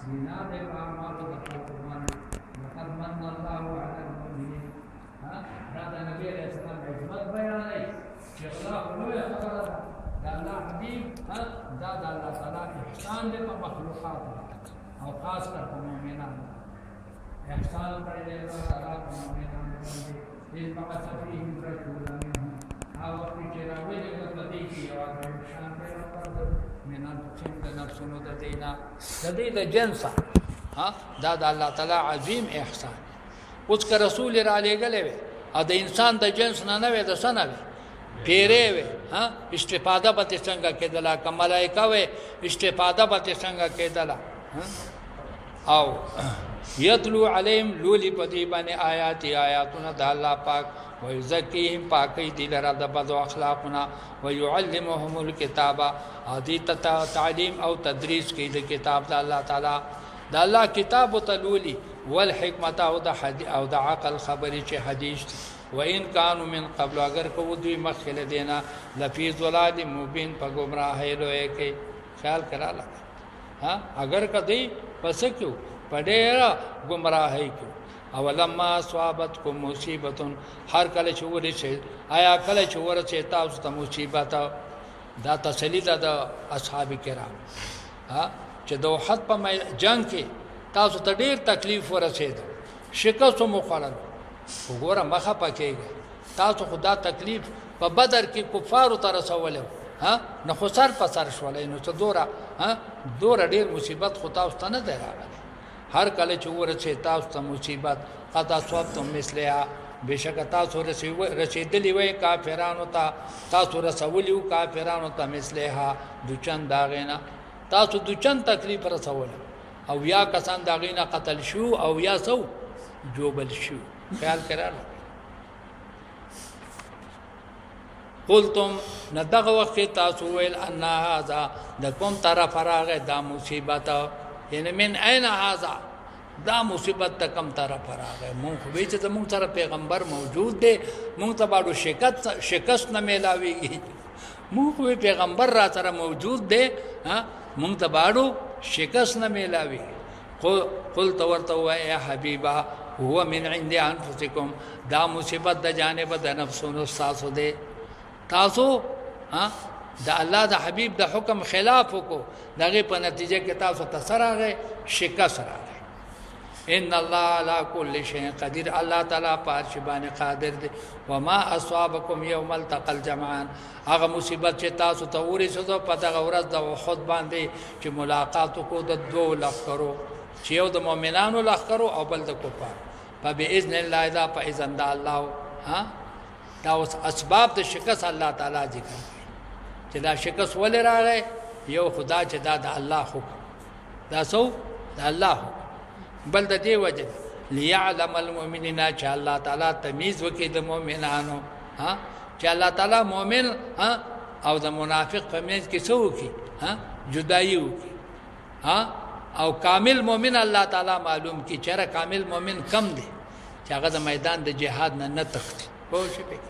بنا د اعمال د قربان لقد من الله على المؤمنين دا د نبی علیہ السلام عظمت بیان دی چې الله لوی خبره ده د الله حبیب دا د الله تعالی احسان دی په مخلوقات او خاص کر په مؤمنانو احسان کړی دی الله تعالی په مؤمنانو باندې دې په صفیه رسول منهم او چې راوي د دې کې یو شان پیغمبر من انفسهم د نفسونو د دینا د دې د جنسا دا د الله تعالی عظیم احسان اوس که رسول را لېږلی وي او د انسان د جنس نه وي د څه نه وي پیرې وي استفاده به ترې څنګه کېدله که ملایکه وي استفاده به ترې څنګه کېدله او یتلو علیهم لولي په دې باندې آیاتونه د الله پاک ويزكيهم پاکی دي لرا د بدو اخلاقنا ويعلمهم الكتاب او دې تعلیم او تدریس کې د کتاب د الله تعالی د الله کتاب تلولي والحکمت او د عقل خبرې چې حدیث وان كانوا من قبل اگر کو دوی مخله دینا لفی ضلال مبین په گمراهی لوی کې خیال کړه اگر کدی پس کیو پډېرا گمراهی کیو او لما اصابتكم مصیبت هر کله چې ورشي آیا کله چې ورشي تاسو ته مصیبت دا تسلی ده د اصحاب کرام چې د وحد په جنگ کې تاسو ته ډیر تکلیف ورسېد شکست مو خوړل وګوره مخه پکېږي تاسو خدا تکلیف په بدر کې کفارو ته رسول نه خو سر په سر شولې نو څه دوره ډیر مصیبت خو تاسو ته نه دی راغلی هر کله چې ورسې تاسو ته مصیبت قطع صوبتم مثلها بشک تاسو رسیدلی وای کافرانو ته تاسو رسولیو کافرانو ته مثلها دوچن داغینا تاسو دوچن تکلیف رسول او یا کسان داغینا قتل شو او یا سو جوبل شو خیال کړه قلتم ندغه وخت تاسو ویل ان هذا د کوم طرف راغه دا مصیبت یعنی من اين هذا دا مصیبت ته کم طرف راغه مونږ وی چې زموږ سره پیغمبر موجود دی مونږ ته باندې شکست نه میلاویږي مونږ وی پیغمبر را سره موجود دی مونږ ته باندې شکست نه میلاوي قل تورته یا حبیبا هو من عند انفسکم دا مصیبت د جانب د نفسونو تاسو دی تاسو د الله د حبیب د حکم خلاف وکړو دغه په نتیجه کې تاسو ته سره شکست راغی ان الله على كل شيء قدير الله تعالی پر شی باندې قادر دی وما اصابكم يوم التقى الجمعان هغه مصیبت چې تاسو ته ورسېدو په دغه ورځ د احد باندې چې ملاقات کو د دوه لخرو چې یو د مؤمنانو لخرو او بل د کفار په باذن الله دا په اذن د الله دا اوس اسباب د شکست الله تعالی ذکر چې دا شکست ولې راغی یو خدا چې دا د الله حکم دا سو د الله حکم بل د دې وجه ليعلم المؤمنين چې الله تعالی تمیز وکړي د مؤمنانو چې الله تعالی مؤمن او د منافق په منځ کې څه وکړي جدایي وکړي او کامل مؤمن الله تعالی معلوم کی چېرې کامل مؤمن کم دی چې هغه د میدان د جهاد نه تختی پوه شئ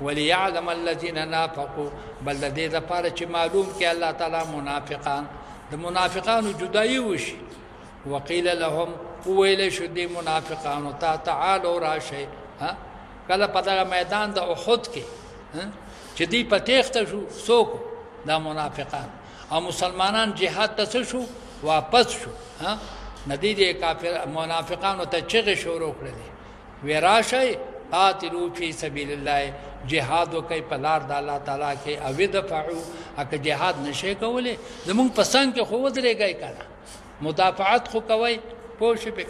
وليعلم الذين نافقوا بل د دې لپاره چې معلوم کې الله تعالی منافقان د منافقانو جدایي وشي وقيل لهم ویل شو دي منافقانو تعالوا راشي کله په دغه میدان د احد کې چې دی په تخته شو څوک دا منافقان او مسلمانان جهاد ته شو واپس شو ندی دي کافر منافقانو ته چغه شروع کړل وی راشي قاتلوا فی سبیل الله جهاد وکي په لار د الله تعالی کې او دفعوا اګه جهاد نشي کوله زمون پسند کې خو ودرېږي کنه مدافعت خو کوي پوښ په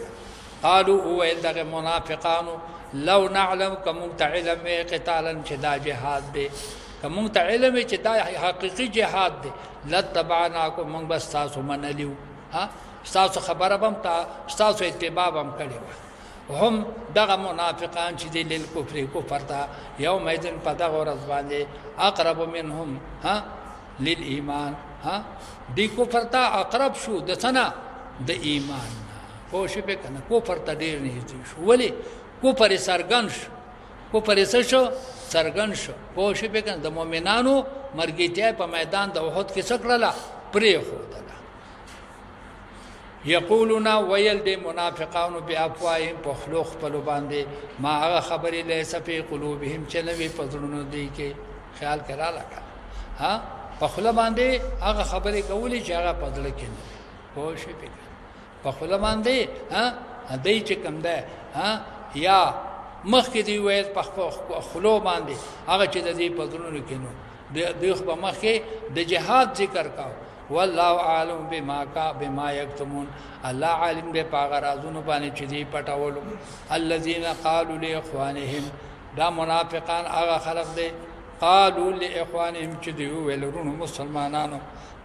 قالوا هو دغه منافقانو لو نعلم کوم تعلم قتالا چې دا جهاد دی کوم تعلم چې دا حقيقي جهاد دی لتبعناكم من بس تاسو منلیو تاسو خبره بم تاسو اتباع بم کړو هم دغه منافقان چې دي لیل کفر ته یوم ایذن په دغه ورځ باندې اقرب منهم للایمان دی کفر ته اقرب شو د سنا د ایمان پوه شئ په کنه کفر ته ډیر نږدې شو ولی کفر سرګن شو کفر سرګن شو پوه شئ په کنه د مؤمنانو مرګیتیا په میدان د احد کې سکړه پرې خو یقولون ویل دی منافقانو بافواههم په خلو خپل باندې ما هغه خبرې لیس فی قلوبهم چې نوی په زړونو دی کې خیال کرا لگا ها په خپل باندې هغه خبرې کولې چې هغه په زړه کې نه پوه شي په خپل باندې ها دای چې کوم ده ها یا مخکې دی ویل په خلو باندې هغه چې د دې په زړونو کې نو د خو مخکې د جهاد ذکر کاو والله عالم بما یکتمون الله عالم به پاغ رازونو باندې چې دی پټول الذين قالوا لاخوانهم دا منافقان هغه خلق دي قالوا لاخوانهم چې دی ویلرونو مسلمانانو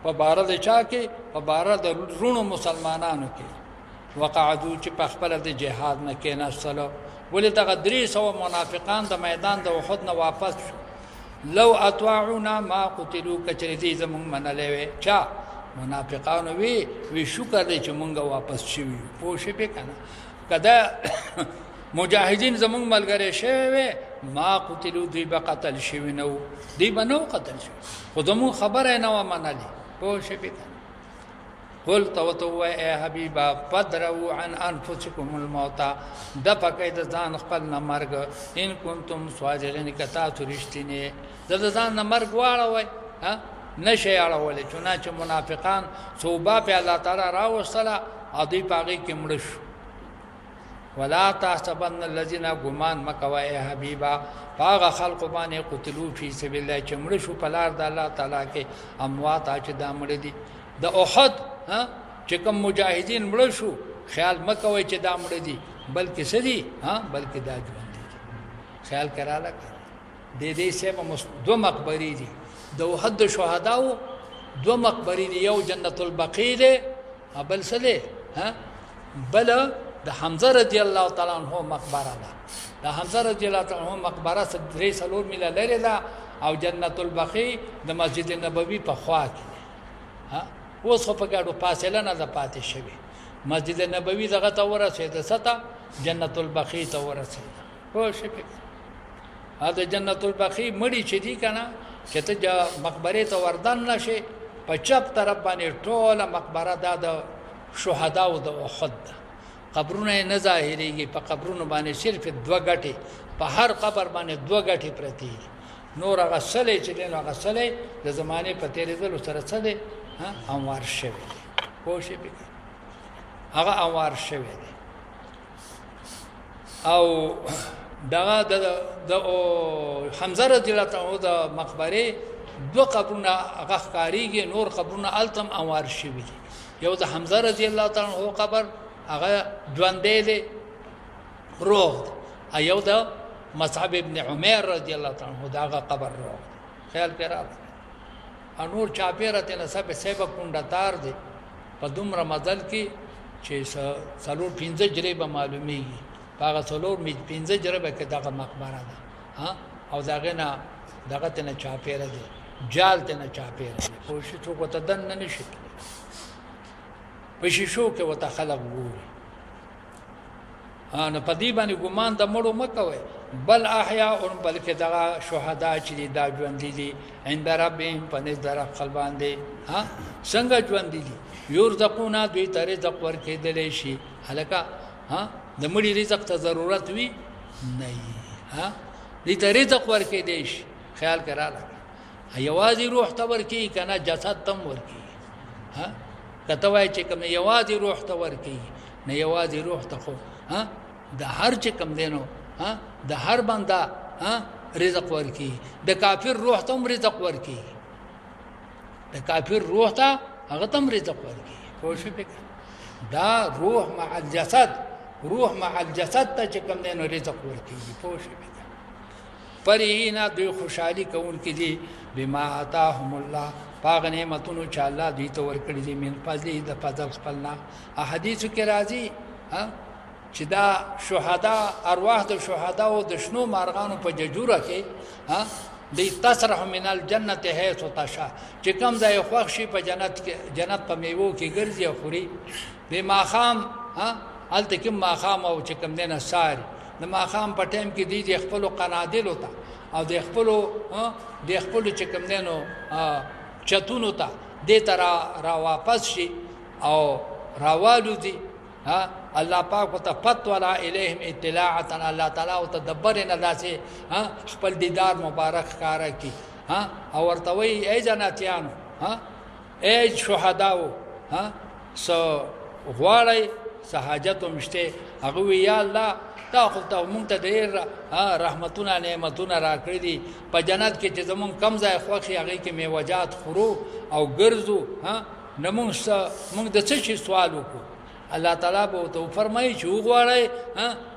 په بار د چا کې په بار د رونو مسلمانانو کې وقعدوا چې په خپل د جهاد نه کې نسلو ولې دغه 300 منافقان د میدان د احد نه واپس شو لو اطاعونا ما قتلوا کچریتی زمون منلوي چا منافقانو وی شکر دې چې مونږه واپس شوی پوه شي په کنه کدا مجاهدین زمون ملګری شوی ما قتلوا دی بقتل شوی نو دی بنو قتل شوی خودمو خبره نه و منلی پوه شي په کنه قل تو اے حبیبا پدرو عن انفسکم الموت د پکې د ځان خپل نه مرګ ان کنتم صادقین کتا ترشتنی د ځان نه مرګ واړوي ها نشي اړولې چنانچه منافقان صوبه په الله تعالی راوصله ادي پاګي کې مړ شو ولا تحسبن الذين غمان مکوا اے حبیبا پاغه خلق باندې قتلوا فی سبیل الله چې مړ شو په لار د الله تعالی کې اموات اچ د مړ دي د احد ها چې کوم مجاهدین مړ شو خیال مکوي چې دا مړ دي بلکې سدي ها بلکې دا ژوند دي خیال کراله د دې سبب دو مقبري دي د احد شهداو دو مقبري دي یو جنت البقیع ده بل سله ها بل د حمزه رضی الله تعالی عنہ مقبره ده د حمزه رضی الله تعالی عنہ مقبره 3 میله لري ده او جنت البقیع د مسجد نبوي په خوا کې ها اوس په ګاډو فاصله نه ده پاتې شوی مسجد نبوي دغه ته ورسېد ستا جنت البقیع ته ورسېد خو شي دا جنت البقیع مړی چې دی کنه چې ته مقبره ته وردان نشي په چپ طرف باندې ټوله مقبره د شهداو د احد قبرونه نه ظاهريږي په قبرونو باندې صرف 2 غټي په هر قبر باندې 2 غټي پرتی نور غسلې چې له غسلې د زمانه په تیرېدل سره څه دي ها انوار شوی پوښې به هغه انوار شوی دی او دغه د حمزه رضی الله تعالی د مقبره 2 قبرونه هغه ښکاریږي نور قبرونه التم انوار شوی دي یو د حمزه رضی الله تعالی عنہ قبر هغه ژوندې دی روح ایو د مصعب ابن عمر رضی الله تعالی عنہ دغه قبر روح خیال کرا انور چاپیرته نسب سبب کونډتار دی په دومره مزل کې چې څلور 15 جریبه معلومیږي هغه څلور 15 جریبه کې دغه مقبره ده ها او دغه نه دغه ته چاپیره دی جال ته نه چاپیره دی خو شي څوک ته دن نه نشي په شیشو کې وته خلق ګوري ان په دې باندې ګمان د مړو مکوي بل احیاء بلکې دغه شهدا چې دا ژوند دي عند ربهم پنځ در خپل باندې ها څنګه ژوند دي یرزقونا دوی ته رزق ورکېدل شي هلکه ها د مړي رزق ته ضرورت وي نه ها دې ته رزق ورکېدل شي خیال کراله یوازې روح ته ورکی کنه جسد تم ورکی ها کته وای چې کوم یوازې روح ته ورکی نه یوازې روح ته خو ها د هر چې کوم دینو ها د هر بندا ها رزق ورکی د کافر روح ته رزق ورکی د کافر روح ته هغه ته رزق ورکی خو شو پک دا روح مع الجسد روح مع الجسد ته چې کوم دینو رزق ورکی خو شو پک پرینا دوی خوشحالي کول کې دي بما آتاهم الله پاغ نعمتونو چې الله دوی ته ورکړي دي من فضل د فضل خپلنا احادیث کې راځي ها چې دا شهدا ارواح د شهدا او د شنو مارغانو په ججوره کې ها د تسرح من الجنه حيث تشاء چې کوم ځای خوښ شي په جنت کې جنت په میوه کې ګرځي او خوري د ماخام ها الته کې ماخام او چې کوم دینه ساری د ماخام په ټیم کې دي خپل قنادل وتا او د خپل چې کوم دینو چتونو ته د تر را واپس شي او راوالو دي ها الله پاک ته فتولا الیهم اطلاعا الله تعالی او تدبر نه داسې ها خپل دیدار مبارک کارا کی ها او ورته وی ای جناتیانو ها ای شهداو ها سو غواړی سہاجت مشته هغه وی یا الله تا خو ته مونږ ته ډېر رحمتونه نعمتونه راکړي دي په جنت کې چې زمونږ کم ځای خوښي هغه کې میوجات خورو او ګرځو ها نه مونږ د څه شي سوال وکړو الله تعالی به ته فرمایي چې وغواړئ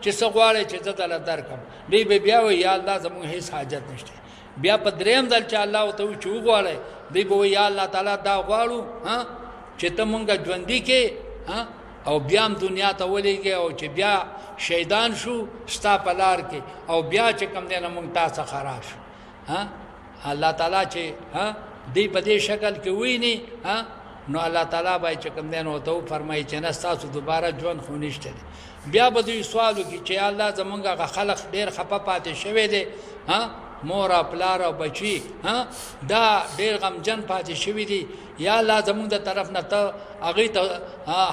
چې څه غواړئ چې زه درله درکړم دی به بیا وایي یا الله زمونږ هېڅ حاجت نشته بیا په درېیم ځل چې الله ورته وایي چې وغواړئ دی به وایي یا الله تعالی دا غواړو چې ته مونږ ژوندي کې او بیا هم دنیا ته ولېږې او چې بیا شهیدان شو ستا په لار کې او بیا چې کوم دی نه مونږ تا څخه راشو الله تعالی چې دی په دې شکل کې ویني نو الله تعالی به چې کوم دی نو ته فرمایي چې نه ستاسو دوباره ژوند خو نشته دی بیا به دوی سوال وکړي چې الله زمونږ هغه خلق ډېر خفه پاتې شوی دی مور او پلار او بچی دا ډېر غمجن پاتې شوی دی یا الله زمونږ د طرف نه ته هغې ته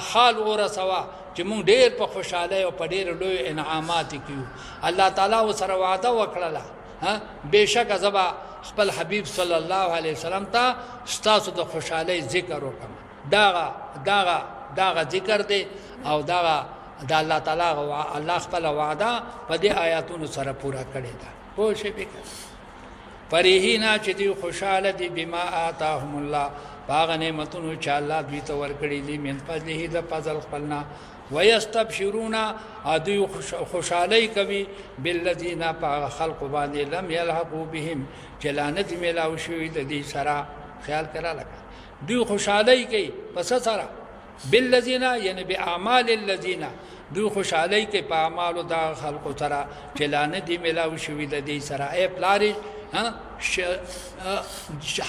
حال ورسوه چې مونږ ډېر په خوشحالۍ او په ډېر لوی انعامات کې یو الله تعالی ورسره وعده وکړله بېشکه زه به خپل حبیب صلی الله علیه وسلم ته ستاسو د خوشحالۍ ذکر وکړم داغه ذکر دی او داغه د الله تعالی الله خپل وعده په دې آیاتونو سره پوره کړې ده پوه شئ بکر فریحینا چې دوی خوشحاله دي بما آتاهم الله باغ نعمتونو چې الله دوی ته ورکړي دي من فضله د فضل خپلنا ويستبشرون ادي خوشالي کوي بالذين باغ خلق باندې لم يلحقوا بهم چلانت ملاو شوی د دې سره خیال کرا لگا دوی خوشالي کوي پس سره بالذين یعنی باعمال الذين دوی خوشالي کوي په اعمالو دا خلق سره چلانت ملاو شوی د دې سره اے پلاری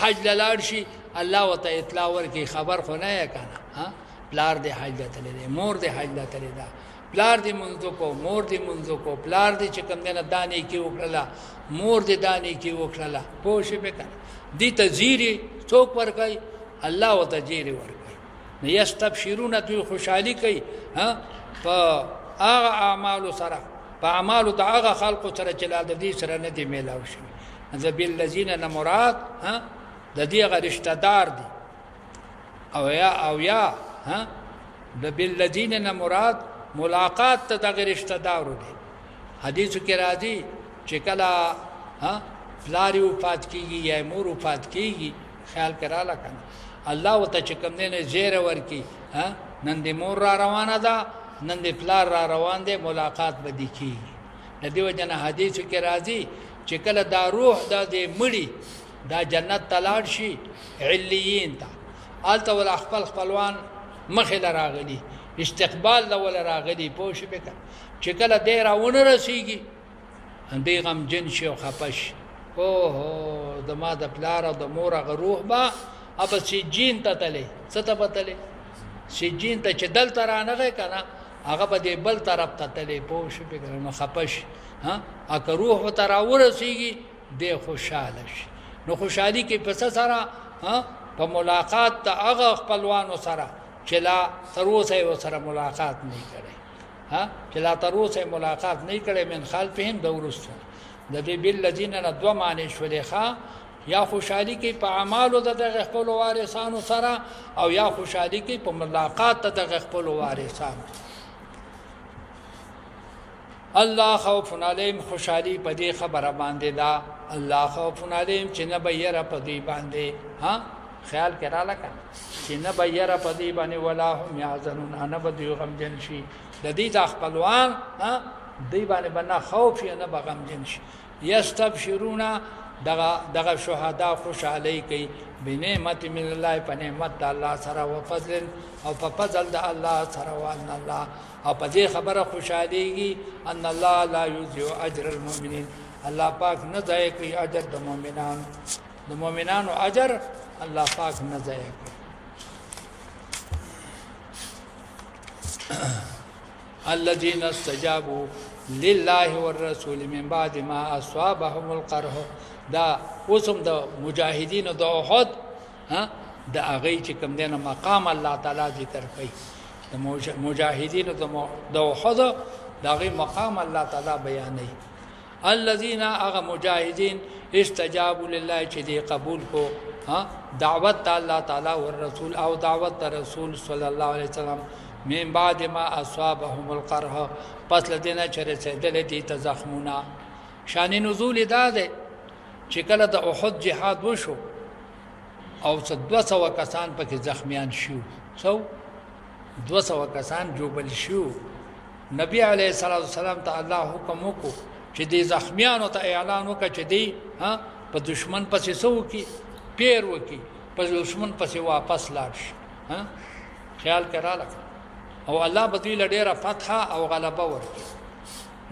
حج لاړ شي الله وته اطلاع ورکي خبر خو نه کنه پلار دې حج ته لري مور دې حج ته لري پلار دې منځو کو مور دې منځو کو پلار دې چې کوم نه دانې کې وکړه مور دې دانې کې وکړه پوښې به کنه دې تزيري څوک ورکای الله وته جيري ورکای نه یستبشرون دوی خوشحالي کوي په هغه اعمال سره په اعمال د هغه خلق سره چې لا د دې سره نه دی میلاو شي ذبیل الذین مراد د دې غ رشتہ دار دي او یا د بالذین مراد ملاقات ته د رشتہ دارو دي حدیث کې راځي چې کله پلاری وفات کیږي یا مور وفات کیږي خیال کراله کنه الله وته چې کوم نه زیر ورکی نن دې مور را روانه ده نن دې پلار را روان دي ملاقات به دي کیږي د دې وجنه حدیث کې راځي چې کله دا روح د مړی دا جنت تلاړ شي علیین ته آلته ول خپلوان مخې راغلي استقبال ول راغلي پوښ وکړه چې کله دې راونه رسیږي اندې غم جن شي او خپش اوه د ما د پلار او د مور غ روح با اب سجین ته تله څه ته تله سجین ته چې دل ترانه کنه هغه به دې بل طرف ته تله پوښ وکړه نو خپش اګه روح تر ورسیږي د خوشاله شي نو خوشحالي کې پس سره په ملاقات ته هغه خپلوانو سره چې لا تر اوسه سره ملاقات نه کړي چې لا تر اوسه ملاقات نه کړي من خلفهم د ورستو د دې بالذین ندو معنی شولې ښا یا خوشحالي کې په اعمالو د خپل وارثانو سره او یا خوشحالي کې په ملاقات ته د خپل وارثانو الله خوف علیهم خوشحالي په دې خبره باندې دا الله خوف علیهم چې نه بیر په دې باندې خیال کرا لکه چې نه بیر په دې باندې ولا هم یحزنون انا بدیو غم جن شي د دې خپلوان دې باندې بنا خوف یا نه بغم جن شي یستبشرون دغه شهدا خوشحالي کوي بنعمت من الله په نعمت د الله سره او فضل او په فضل د الله سره وان الله او په دې خبره خوشاليږي ان الله لا یضيع اجر المؤمنین الله پاک نه ضایع کوي اجر د مؤمنانو اجر الله پاک نه ضایع کوي الذين استجابوا لله والرسول من بعد ما اصابهم القرح دا اوسم د مجاهدین د احد د اغه چې کوم دینه مقام الله تعالی ذکر کوي د مجاهدینو د احد دغه مقام الله تعالی بیانوي الذين اغه مجاهدین استجابوا لله چې دی قبول کو دعوت الله تعالی او رسول او دعوت رسول صلی الله علیه وسلم من بعد ما اصابهم القرح پس لدینا چې رسیدل دي ته زخمونه شان نزول داده چې کله د احد جهاد وشو او 200 کسان پکې زخمیان شو 200 کسان جوبل شو نبی علیه الصلاۃ والسلام ته الله حکم وکړو چې دې زخمیانو ته اعلان وکړي چې دی په دشمن پسې سو کی پیر وکي په دشمن پسې واپس لاړ شي خیال کړه او الله بدوی لډیره فتح او غلبه ورکړي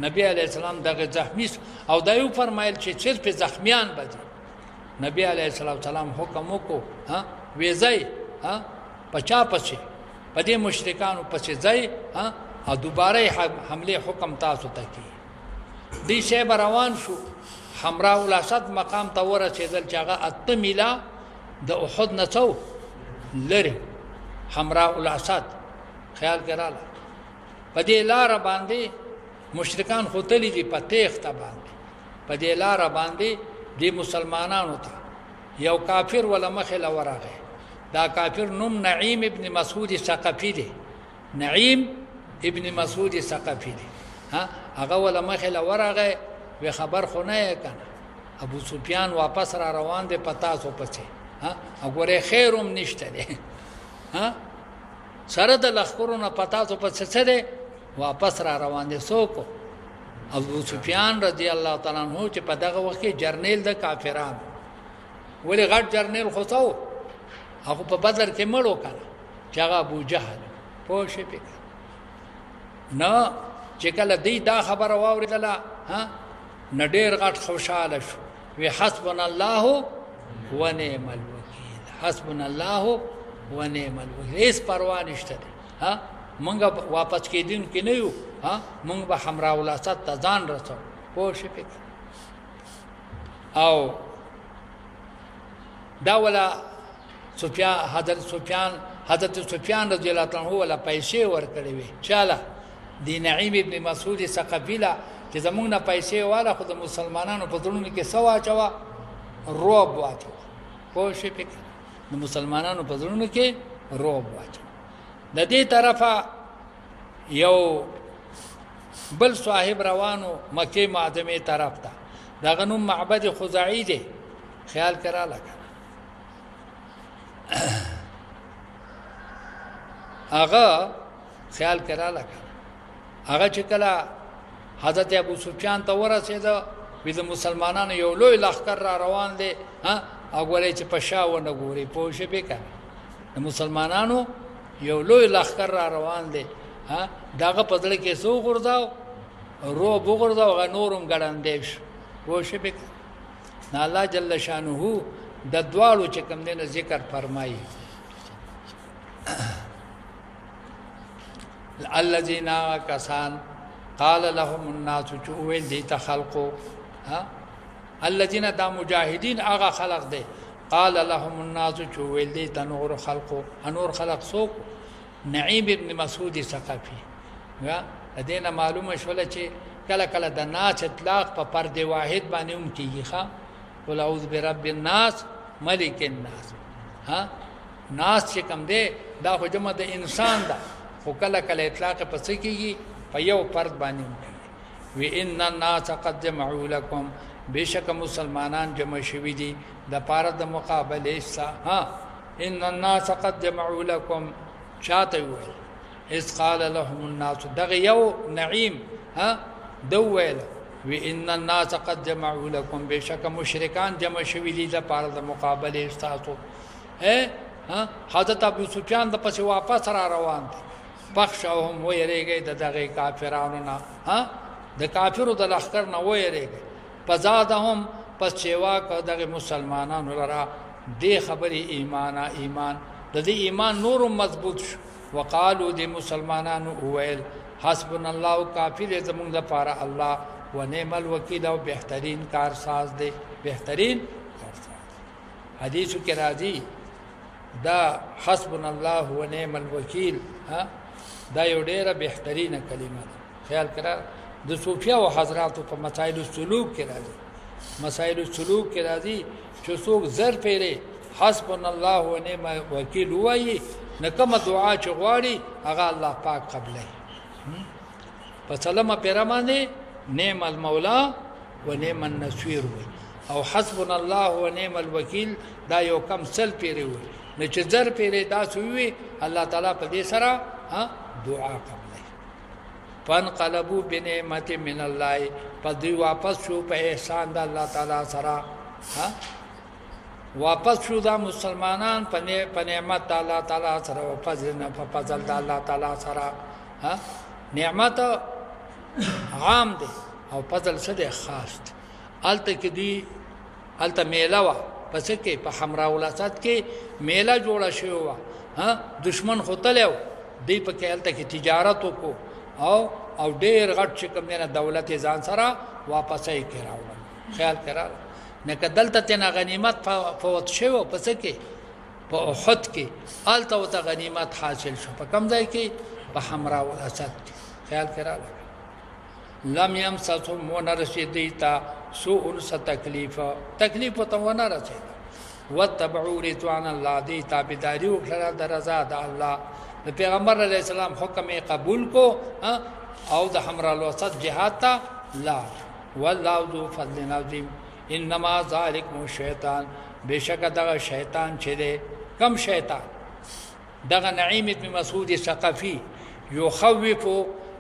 نبی علیہ السلام دغه زخمی او دایو فرمایل چې صرف زخمیان بځي نبی علیہ السلام حکم وکړو ویزای پچا پچې په دې مشرکانو پسې ځای او دوباره حمله حکم تاسو ته کی دې شی روان شو حمراء الاسد مقام ته ورسېدل چې هغه 8 میله د احد نه څو لري حمراء الاسد خیال کړه په دې لار باندې مشرکان خوتلی دي په تیخته باندې په دې لار باندې د مسلمانانو ته یو کافر ولا مخله ورغه دا کافر نوم نعیم ابن مسعود ثقفی دی نعیم ابن مسعود ثقفی دی هغه ولا مخله ورغه وی خبر خو نه کنه ابو سفیان واپس را روان دي پتا سو پچه وګوره خیروم نشته دي سره د لخرونه پتا سو پچه سره واپس را روان دي سوکو ابو سفیان رضی الله تعالی عنہ چې په دغه وخت کې جرنیل د کافرانو ولی غټ جرنیل خو څو هغه په بدر کې مړو کړه چې هغه ابو جهل پوه شي پک نه چې کله دی دا خبر واوریدله نډیر غټ خوشاله شو وی حسبنا الله ونعم الوکیل حسبنا الله ونعم الوکیل هیڅ پروا نشته مونږه واپس کېدون کې نه یو مونږ به حمراء الاسد ته ځان رسو پوه شي پک او دا ولا سفیان حضرت سفیان رضی الله عنه ولا پیسې ورکړې وي چاله دی نعیم ابن مسعود ثقفی لا چې زمونږ نه پیسې والا خو د مسلمانانو په ځړونو کې سوا چوا روب واچو پوه شي پک د مسلمانانو په ځړونو کې روب واچو د دې طرفه یو بل صاحب روانو مکه معظمه طرف ته دا غنوم معبد خزاعی دی خیال کرا لکه هغه خیال کرا لکه هغه چې کله حضرت ابو سفیان ته ورسېده وې د مسلمانانو یو لوی لښکر را روان دی او ګورې چې په شاونه ګوري پوه شي به کنه د مسلمانانو یو لوی لښکر را روان دی داغه په ځل کې سو غرداو رو بغرداو غنورم ګړندې شو پوه شي به نه الله جل شانه د دوالو چې کوم دینه ذکر فرمایي الذين كسان قال لهم الناس چوویل دی تخلقو الذين دا مجاهدین هغه خلق دی قال لهم الناس چوویل دی تنور خلقو انور خلق سوق نعیم ابن مسعود ثقفی دینه معلومه شوله چې کله کله د ناس اطلاق په پرده واحد باندې هم کیږي ښا قل اعوذ برب الناس ملک الناس ناس چې کوم دی دا خو جمع د انسان ده خو کله کله اطلاق پس کیږي په یو فرد باندې وی ان الناس قد جمعوا لكم بشک مسلمانان جمع شوي دي د پاره د مقابله ان الناس قد جمعوا لكم شاته ویل اس قال لهم الناس دغه یو نعیم دویل وی ان الناس قد جمعوا لكم بشک مشرکان جمع شوي دي د پاره د مقابله استاسو حضرت ابو سفیان د پس واپس را روان دي بخشوهم ويريږي دغه کافرانو نه د کافرو د لخر نه ويريږي پزادهم پس چوا کو دغه مسلمانانو لرا دی خبري ایمان د دې ایمان نور مضبوط شو وقالو د مسلمانانو ویل حسبنا الله کافی دې زمونږ لپاره الله ونعم الوکیل او بهترین کارساز دی بهترین کارساز حدیث کې راځي دا حسبنا الله ونعم الوکیل دا یو ډیره بهترینه کلمه ده خیال کړه د صوفیا او حضرات په مسائل السلوک کې راځي مسائل السلوک کې راځي چې څوک زر پیره حسبنا الله ونعم وکیل وایي نه کوم دعا چې غواړي هغه الله پاک قبلای په سلام پیره باندې نعم المولا ونعم النصير وي او حسبنا الله ونعم الوکیل دا یو کم سل پیره وي نه چې زر پیره دا سوي الله تعالی په دې سره دعا قبلای فانقلبوا بنعمت من الله پدې واپس شو په احسان د الله تعالی سره واپس شو دا مسلمانان په نعمت الله تعالی سره او په فضل د الله تعالی سره نعمت عام دي او فضل څه دي خاص الته کې دي الته میله وا پس کې په حمراء الاسد کې میله جوړه شو دشمن خطلو دی په کې الته کې تجارت وکړو او ډېر غټ چې کوم نه دولت ځان سره واپسې کړاو خیال کړه نه کدلته تنا غنیمت فوت شو پس کې په احد کې الته وت غنیمت حاصل شو په کم ځای کې په حمراء الاسد خیال کړه لم يمسسهم ونرشديتا سوء تکلیف ته ونه رسید وتبعوا رضوان الله دی تابعداري وکړه د رضا د الله د پیغمبر علی السلام حکم قبول کو او د حمراء الاسد جهاد ته لا والله ذو فضل عظیم انما ذلك الشیطان بشک دغه شیطان چې دی کم شیطان دغه نعیم بن مسعود ثقفی یخوف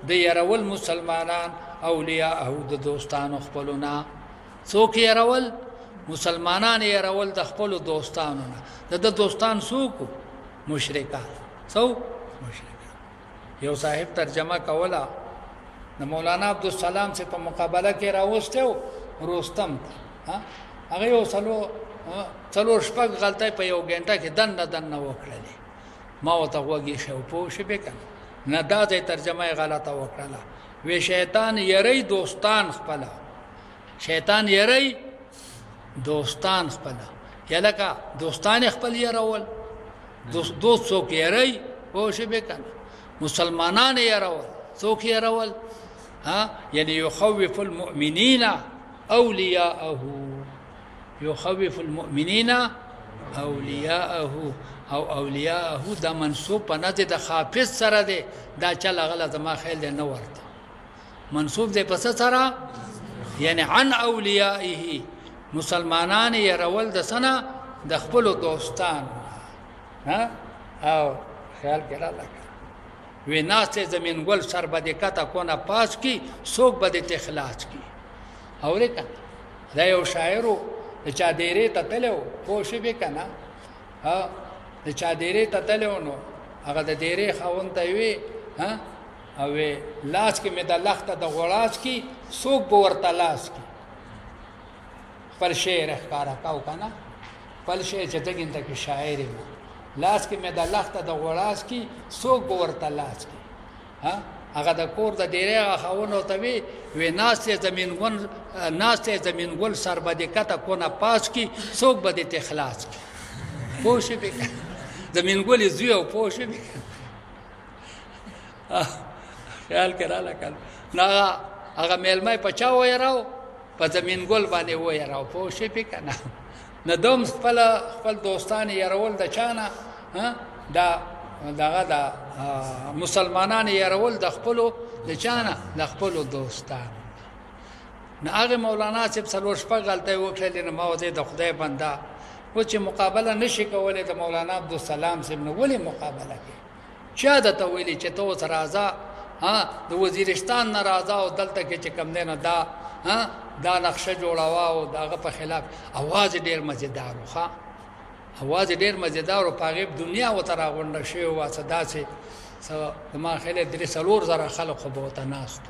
د يرول مسلمانان اولیاء د دوستانو خپلونه څوک يرول مسلمانان يرول د خپل دوستانو د دوستان څوک مشرکان څوک مشرکان یو صاحب ترجمه کوله د مولانا عبدالسلام سے په مقابله کې راوستو رستم هغه یو څلور شپږ غلطۍ په یو غنټه کې دنه وکړلې ما وته وګی شو په شپه کې نه دا ترجمه غلطه وکړه وی شیطان یری دوستان خپل شیطان یری دوستان خپل یلکه دوستان خپل یرول دوست څوک یری په شپه کې مسلمانان یرول څوک یرول یعنی یخوف المؤمنین اولیاءه يخوف المؤمنين اولیاءه او اولیاءه دا منصوب په نزد د خافض سره دی دا چل غلط ما خیال دی نه ورته منصوب دی پس سره یعنی عن اولیائه مسلمانان يرول د سنه د خپل دوستان او خیال کړه لکه وی ناسته زمین ګل سر بده کته کونه پاس کی سوق بده تخلاص کی اورې کته دا یو شاعرو د چا ډېرې ته تلو پوښې به کنه د چا ډېرې ته تلو نو هغه د ډېرې خاون ته وی او لاس کې مې د لخته د غوړاس کې سوق به ورته لاس کې پر شعر ښکارا کاو کنه پر شعر چې دګین ته کې شاعر لاس کې مې د لخته د غوړاس کې سوق به ورته لاس کې هغه د کور د ډیره خاونو ته وی ناسته زمين ګل سر بده کته کونه پاس کی څوک بده تخلاص کی پوښې به زمين ګل زوی او پوښې به خیال کړه لکه نه هغه ملمای پچا وای راو په زمين ګل باندې وای راو پوښې به کنه نه دوم خپل دوستان یې رول د چانه دغه د مسلمانان يرول د خپل د چانه د خپل دوستان نه هغه مولانا صاحب څلور شپه غلطه وکړل نه موزه د خدای بندا و چې مقابله نشي کولای د مولانا عبدالسلام صاحب نو ولې مقابله کوي چا د تویلی چې تو سره راځه د وزیرستان ناراضه او دلته کې چې کم نه دا نقشه جوړاوه او داغه په خلاف आवाज ډیر مزیدار وخا आवाज ډیر مزیدار او پاغب دنیا و تر غونډه شی او صدا سي ما خله درې سلور زره خلق خو بوته ناس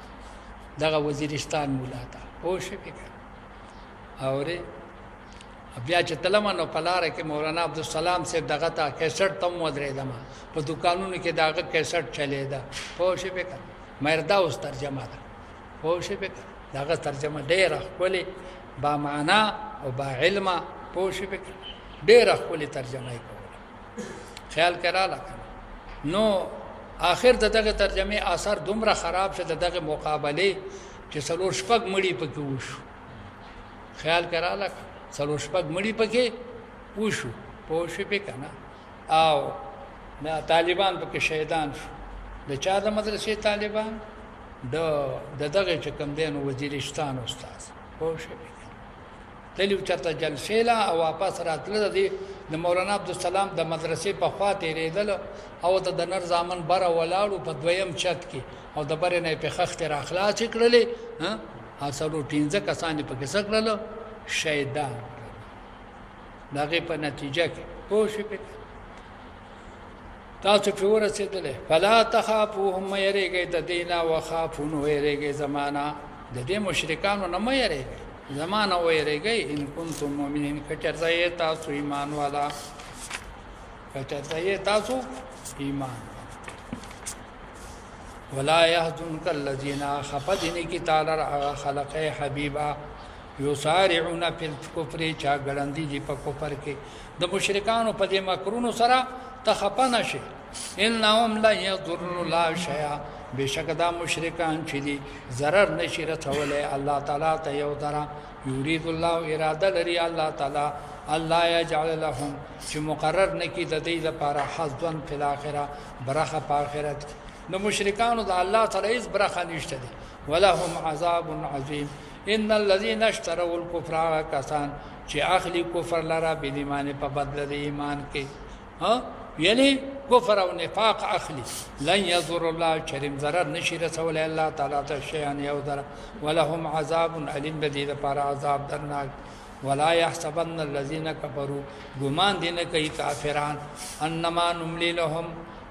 دغه وزیرستان مولاته او شي فکر اورې بیا چې تلمنو پلاره کې مولانا عبدالسلام صاحب دغه تا کیسټ تم ودرې دما په دکانونو کې دغه کیسټ چلے دا او شي فکر مردا اوس ترجمه ده او شي فکر دغه ترجمه ډیره خپل با معنا او با علم او شي فکر ډېر خپل ترجمه کوله خیال کړه لکه نو آخر دغه ترجمه اثر دومره خراب شه دغه مقابله چې څلور شپږ مړی پکې وشو خیال کراله څلور شپږ مړی پکې وشو پوه شو په کنه او نه طالبان پکې شهیدان شو د چا د مدرسې طالبان دغه چې کوم دین وزیرستان استاد پوه شو تلیو چرته جلسې لا او واپس راتله د مولانا عبدالسلام د مدرسې په خوا تیرېدل او د نر زامن بره ولاړو په دویم چت کې او د بره نه په خخت را اخلاص کړلې ها اصلو 15 کسان په کې سکړل شهیدان دغه په نتیجه کې پوه شو تاسو په ورسېدل فلا تخافوهم يرګي د دینا وخافون يرګي زمانہ د دې مشرکانو نه مې يرګي زمانہ ويرګي ان کنتم مؤمنین کچرته تاسو ایمان والا کچرته تاسو ایمان ولا يحزنك الذين خفضن کی تعالی خلق حبیبا یسارعون فی الكفر چا ګړندې دي په کفر کې د مشرکانو په دې مکرونو سره تخپنه شي انهم لا يضروا لا شيئا بشک دا مشرکان چې دي zarar نشي رسولای الله تعالی ته یو درا یرید الله اراده لري الله تعالی الله یجعل لهم چې مقرر نکي د دې لپاره حظن فی الاخره برخه په آخرت نو مشرکانو د الله تعالی هیڅ برخه نشته دي ولهم عذاب عظیم ان الذين اشتروا الكفر کسان چې اخلي کفر لرا بل ایمان په بدل د ایمان کې ها یعنی کفر او نفاق اخلي لن يضر الله چرم ضرر نشي رسول الله تعالی ته شيئا يضر ولهم عذاب الیم بدید پر عذاب درناک ولا يحسبن الذين كفروا ګمان دي نه کوي کافران انما نملي لهم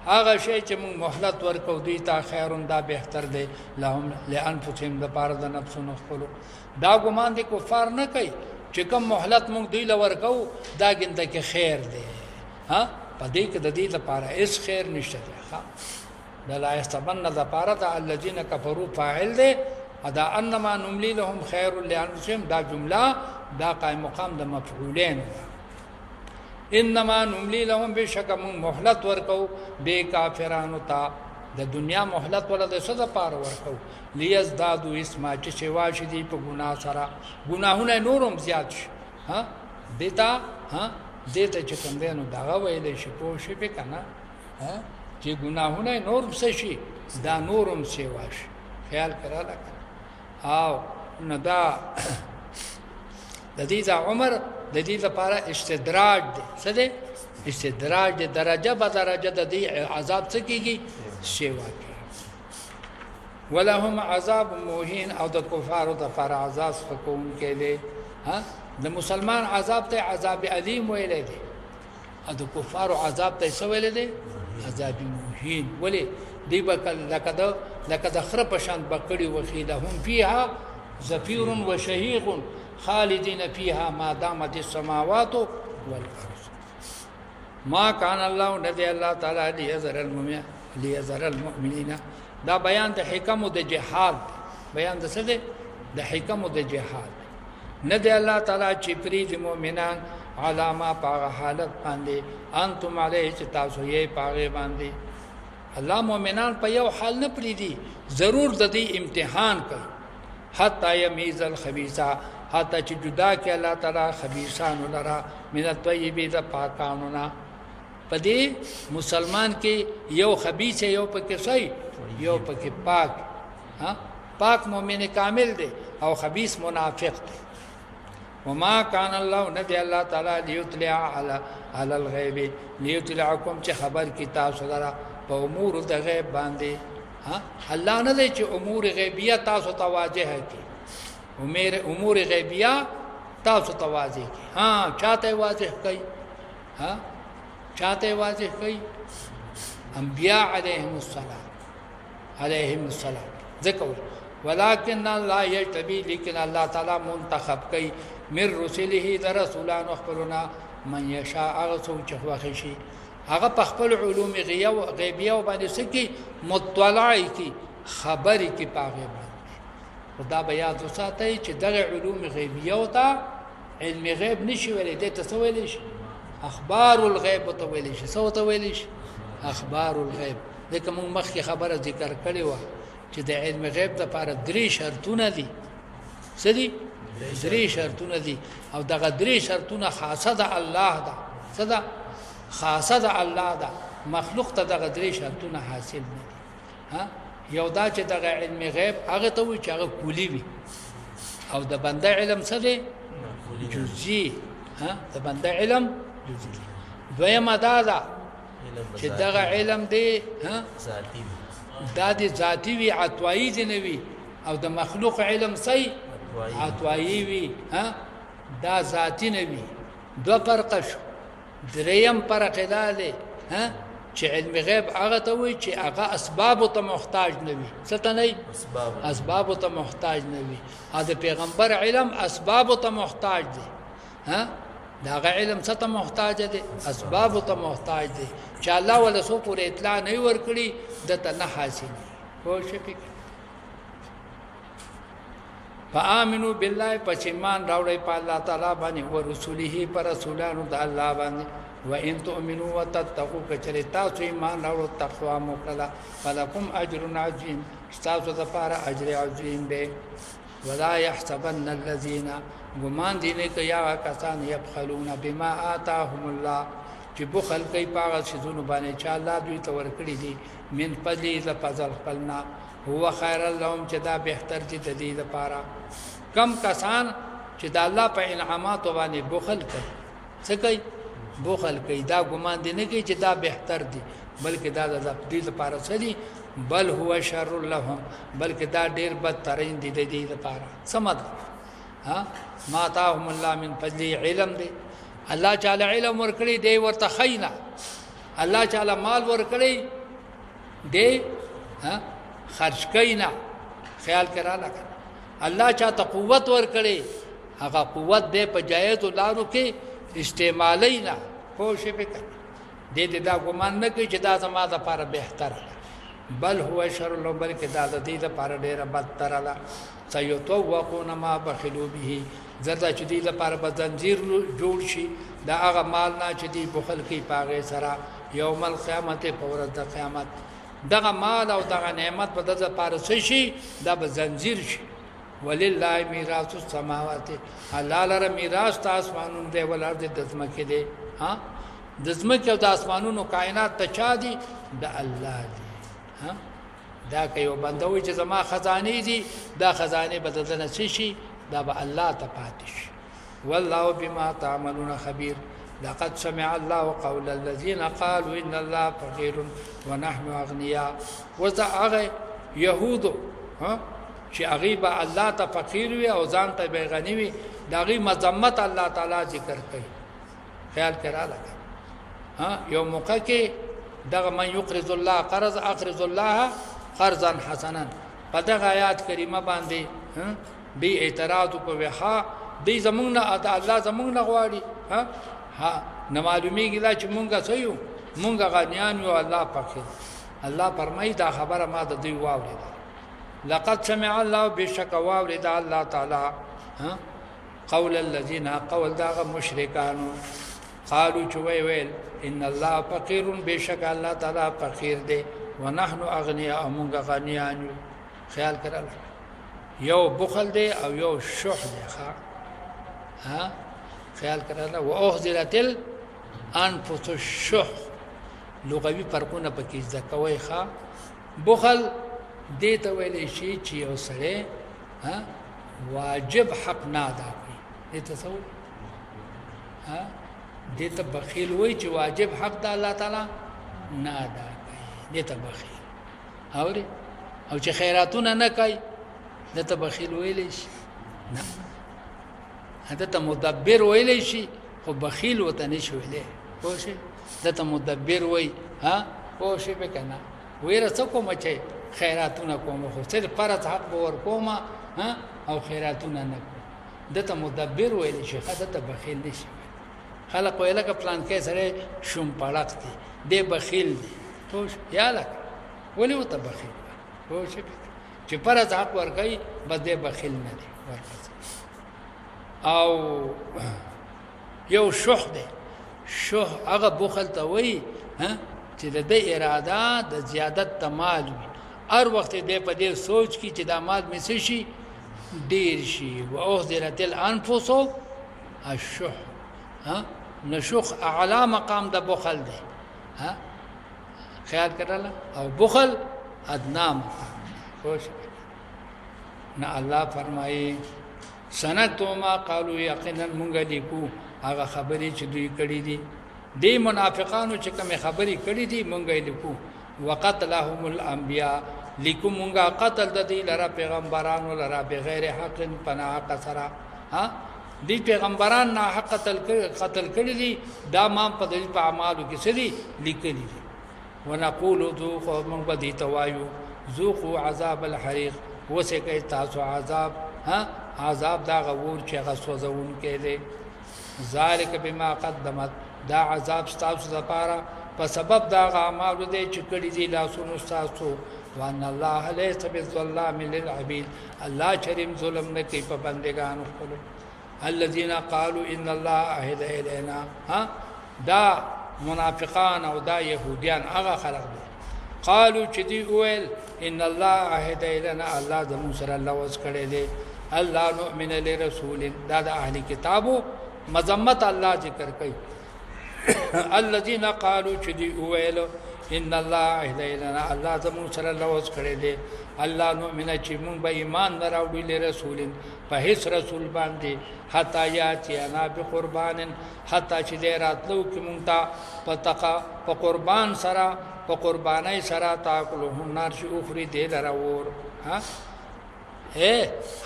هغه شی چې موږ مهلت ورکو دوی ته خیرون دا بهتر دی لهم لانفسهم د پاره د نفسونو خپل دا ګمان دي کفار نه کوي چې کوم مهلت موږ دوی لورکو دا ګنده کې خیر دی ها پدې کې د دې لپاره هیڅ خیر نشته ښا د لا یستبن د لپاره د الذين كفروا فاعل دی ادا انما نملي لهم خير لانفسهم دا جمله دا قائم مقام د مفعولین انما نملي لهم بشک من مهلت ورکو به کافرانو ته د دنیا مهلت ولا د صد پار ورکو لیزدادو اسما چې شواشدي په ګناه سره ګناهونه نورم زیات شي ها دیتا ها دته چې کوم دینو دا ویلې شي په شي په کنه ها چې ګناهونه نور څه شي دا نورم شي واش خیال کړه او نو دا د دې عمر د دې لپاره استدراج دی څه دی استدراج دی درجه به درجه د دې عذاب څه کیږي شیوا کی ولهم عذاب موهین او د کفارو د پر عذاب فکون کېله ها د مسلمان عذاب ته عذاب علیم ویل دی او د کفارو عذاب ته څه ویل دی عذاب موهین ولی دی بکل لکد خر پشان بکړي وخیلهم فیها زفیر وشهیق خالدین فیها ما دامت السماوات والارض ما کان الله ندی الله تعالی لیذر المؤمنین دا بیان د حکم د جهاد بیان د څه دی د حکم د جهاد ندی الله تعالی چې پری د مؤمنان علامه په حالت باندې انتم علیه چې تاسو یې پاغه باندې الله مؤمنان په یو حال نه پری دي ضرور د دې امتحان کوي حتی یمیز الخبیثا حتی چې جدا کې الله تعالی خبيثان لرا من الطيبين د پاکانو نه پدې مسلمان کې یو خبيث یو پکې صحیح یو پکې پاک ها پاک مؤمن کامل دی او خبيث منافق دی وما كان الله ندي الله تعالی ليطلع على الغيب ليطلعكم چې خبر کی تاسو لرا په امور د غیب باندې ها الله نه دی چې امور غیبیه تاسو ته واجه کی امور غیبیه تاسو ته واضح کی ها چاته واضح کوي ها چاته واضح کوي انبیاء علیهم السلام ذکر ولكن الله یجتبی لیکن الله تعالی منتخب کوي من رسله در رسولان خپلنا من یشاء اغسو چخوخی شي هغه په خپل علوم غیبیه باندې سکی مطلع کی خبري کی پاغه خدا بیا د ساتي چې دغه علوم غیبیه او تا علم غیب نشي ویلې د تسویل شي اخبار الغیب تو ویلې شي سو تو ویلې شي اخبار الغیب ځکه موږ مخکې خبره ذکر کړې وه چې د علم غیب لپاره 3 شرطونه دي. څه دي؟ 3 شرطونه دي او دغه 3 شرطونه خاصه د الله ده. څه ده؟ خاصه د الله ده. مخلوق ته دغه 3 شرطونه حاصل نه دي. یو دا چې دغه علم غیب هغه ته وي چې هغه کلی وي او د بنده علم څه دی؟ جزئی. د بنده علم جزئی. دویمه دا ده چې دغه علم دی ذاتی دا دی ذاتی وي، عطوایی دی نه وي، او د مخلوق علم صحیح عطوایی وي، دا ذاتی نه وي. دو فرق شو. دریم فرق دا دی چې علم غیب هغه ته وي چې هغه اسباب ته محتاج نه وي. څه ته نه؟ اسباب ته محتاج نه وي. د پیغمبر علم اسباب ته محتاج دی. دا غ علم څه ته محتاج دی؟ اسباب ته محتاج دی چې الله ولا سو پورې اطلاع نه ورکړي د ته نه حاصل. خو شي فآمنوا بالله پچمان راوړی په الله تعالی باندې او رسوله پر رسولانو د الله باندې. وان تؤمنوا وتتقوا کچری تاسو ایمان راوړو تقوا موکړه فلکم اجر عظیم تاسو د پاره اجر عظیم دی. ولا يحسبن الذين ګمان دي نه کیا کسان يبخلون بما آتاهم الله چې بخل کوي پاغه شذونو باندې چې الله دوی ته ورکړي دي من فضل ذ فضل خپلنا هو خیر لهم چې دا بهتر دي د دې لپاره. کم کسان چې د الله په انعامات باندې بخل کوي څه کوي؟ بخل کوي. دا ګمان دي نه کوي چې دا بهتر دي بلکې دا د دې لپاره څه دي؟ بل هو شر لهم بلکې دا ډیر بدترین دي د دې لپاره. سمد ما تاهم الله من فضل علم دی. الله تعالی علم ورکړي دی ورته خینا. الله تعالی مال ورکړي دی خرج کینا. خیال کرا لکه الله چاته قوت ورکړي هغه قوت دی په جایز لارو کې استعمالینا. خو شي فکر دې دا ګمان نه کوي چې دا زما د لپاره بهتره بل هو شر له بلکې دا د دې لپاره ډیره بدتره ده. سيطوقون ما بخلوا به زردا چې دې لپاره به زنجیر جوړ شي دا هغه مال نه چې دې بخل کوي پاغه سره یوم القیامت په ورځ د قیامت. دغه مال او دغه نعمت په دغه لپاره شي دا به زنجیر شي. ولله میراث السماوات الله لره میراث د اسمانونو دی ول ارض د زمکه دی. د زمکه او د اسمانونو کائنات ته چا دي؟ د الله دی. دا کوي بندوي چې زما خزانه دي دا خزانه بدلنه شي دا به الله ته پاتې شي. والله بما تعملون خبير. لقد سمع الله قول الذين قالوا ان الله فقير ونحن اغنياء. وذا يهود چې هغه به الله ته فقیر وي او ځان ته به غني وي داغي مذمت الله تعالی ذکر کوي. خیال کرا لګا یو موقع کې دغه من یقرض الله قرض اقرض الله قرضا حسنا په دغه آیات کریمه باندې به اعتراض کو وها دې زمونږ نه الله زمونږ نه غواړي. نه معلومیږي دا چې مونږه سيو مونږه غنیان یو الله پاکه. الله فرمایي دا خبره ما د دوی واورېده. لقد سمع الله بشک واورېده الله تعالی قول الذين قول دا مشرکانو قالوا چوي ويل ان الله فقير بشک الله تعالی فقیر دی ونحن اغنياء مونږ غنیان. خیال کړل یو بخل دی او یو شح دی. خیال کړل او احذرت الانفس الشح لغوي فرقونه پکې ځکوي. بخل دې ته ویل شي چې یو سره واجب حق نه ادا کوي. دې تصور دې ته بخیل وای چې واجب حق د الله تعالی نه ادا کوي. دې ته بخیل او چې خیراتونه نه کوي دې ته بخیل ویل شي. نه هدا ته مدبر ویل شي خو بخیل وته نشي ویلې. خو شي دې ته مدبر وای خو شي به کنه ویره څه کوم چې خیراتونه کوم خو صرف فرض حق ور کوم او خیراتونه نه کوم. دې ته مدبر ویل شي هدا ته بخیل نشي. خلق ویل کا پلان کې سره شوم پړق دي دې بخیل دي. خوش یاله ولی وته بخیل خوش چې فرض حق ور کوي بده بخیل نه دي ورکړي. او یو شح دی. شح هغه بخل ته وای چې د اراده د زیادت تمال وي هر وخت دې په دې سوچ کې چې د مال مې شي ډیر شي واحضرت الانفس الشح ها نشوخ اعلى مقام د بخل دی ها خیال کړل او بخل ادنا مقام خوش نه الله فرمایي سنتو ما قالوا یقینا مونږ لیکو هغه خبرې چې دوی کړې دي دی منافقانو چې کوم خبرې کړې دي مونږ لیکو وقتلهم الانبیاء لیکو مونږه قتل د دې لره پیغمبرانو لره بغیر حق پناه قصرا ها دی پیغمبران نه حق قتل کړي دي دا ما په دې په اعمالو کې سړي لیکلي دي ونقول ذوقوا من بدی توایو ذوقوا عذاب الحریق وسکه تاسو عذاب ها عذاب دا غور چې غسوځون کې دي ذالک بما قدمت دا عذاب تاسو لپاره په سبب دا اعمالو دي چې کړي دي لاسونو تاسو وان الله ليس بالظلام للعبيد الله کریم ظلم نه کوي په بندگانو خپل الذين قالوا ان الله عهد الينا ها دا منافقان او دا يهوديان هغه خلق دي قالوا چې دی ویل ان الله عهد الينا الله د موسی الله وس کړي دي الله نؤمن لرسول دا د اهل کتابو مذمت الله ذکر کوي الذين قالوا چې دی ویل ان الله عهد الينا الله د موسی الله وس کړي دي الله نؤمن چې مونږ به ایمان دراوړي لرسول په هیڅ رسول باندې حتا یاتی انا بقربان حتا چې دې راتلو کې مونږ ته پتاقه په قربان سره په قربانای سره تاکلهم نار شي اخري دې دراور ها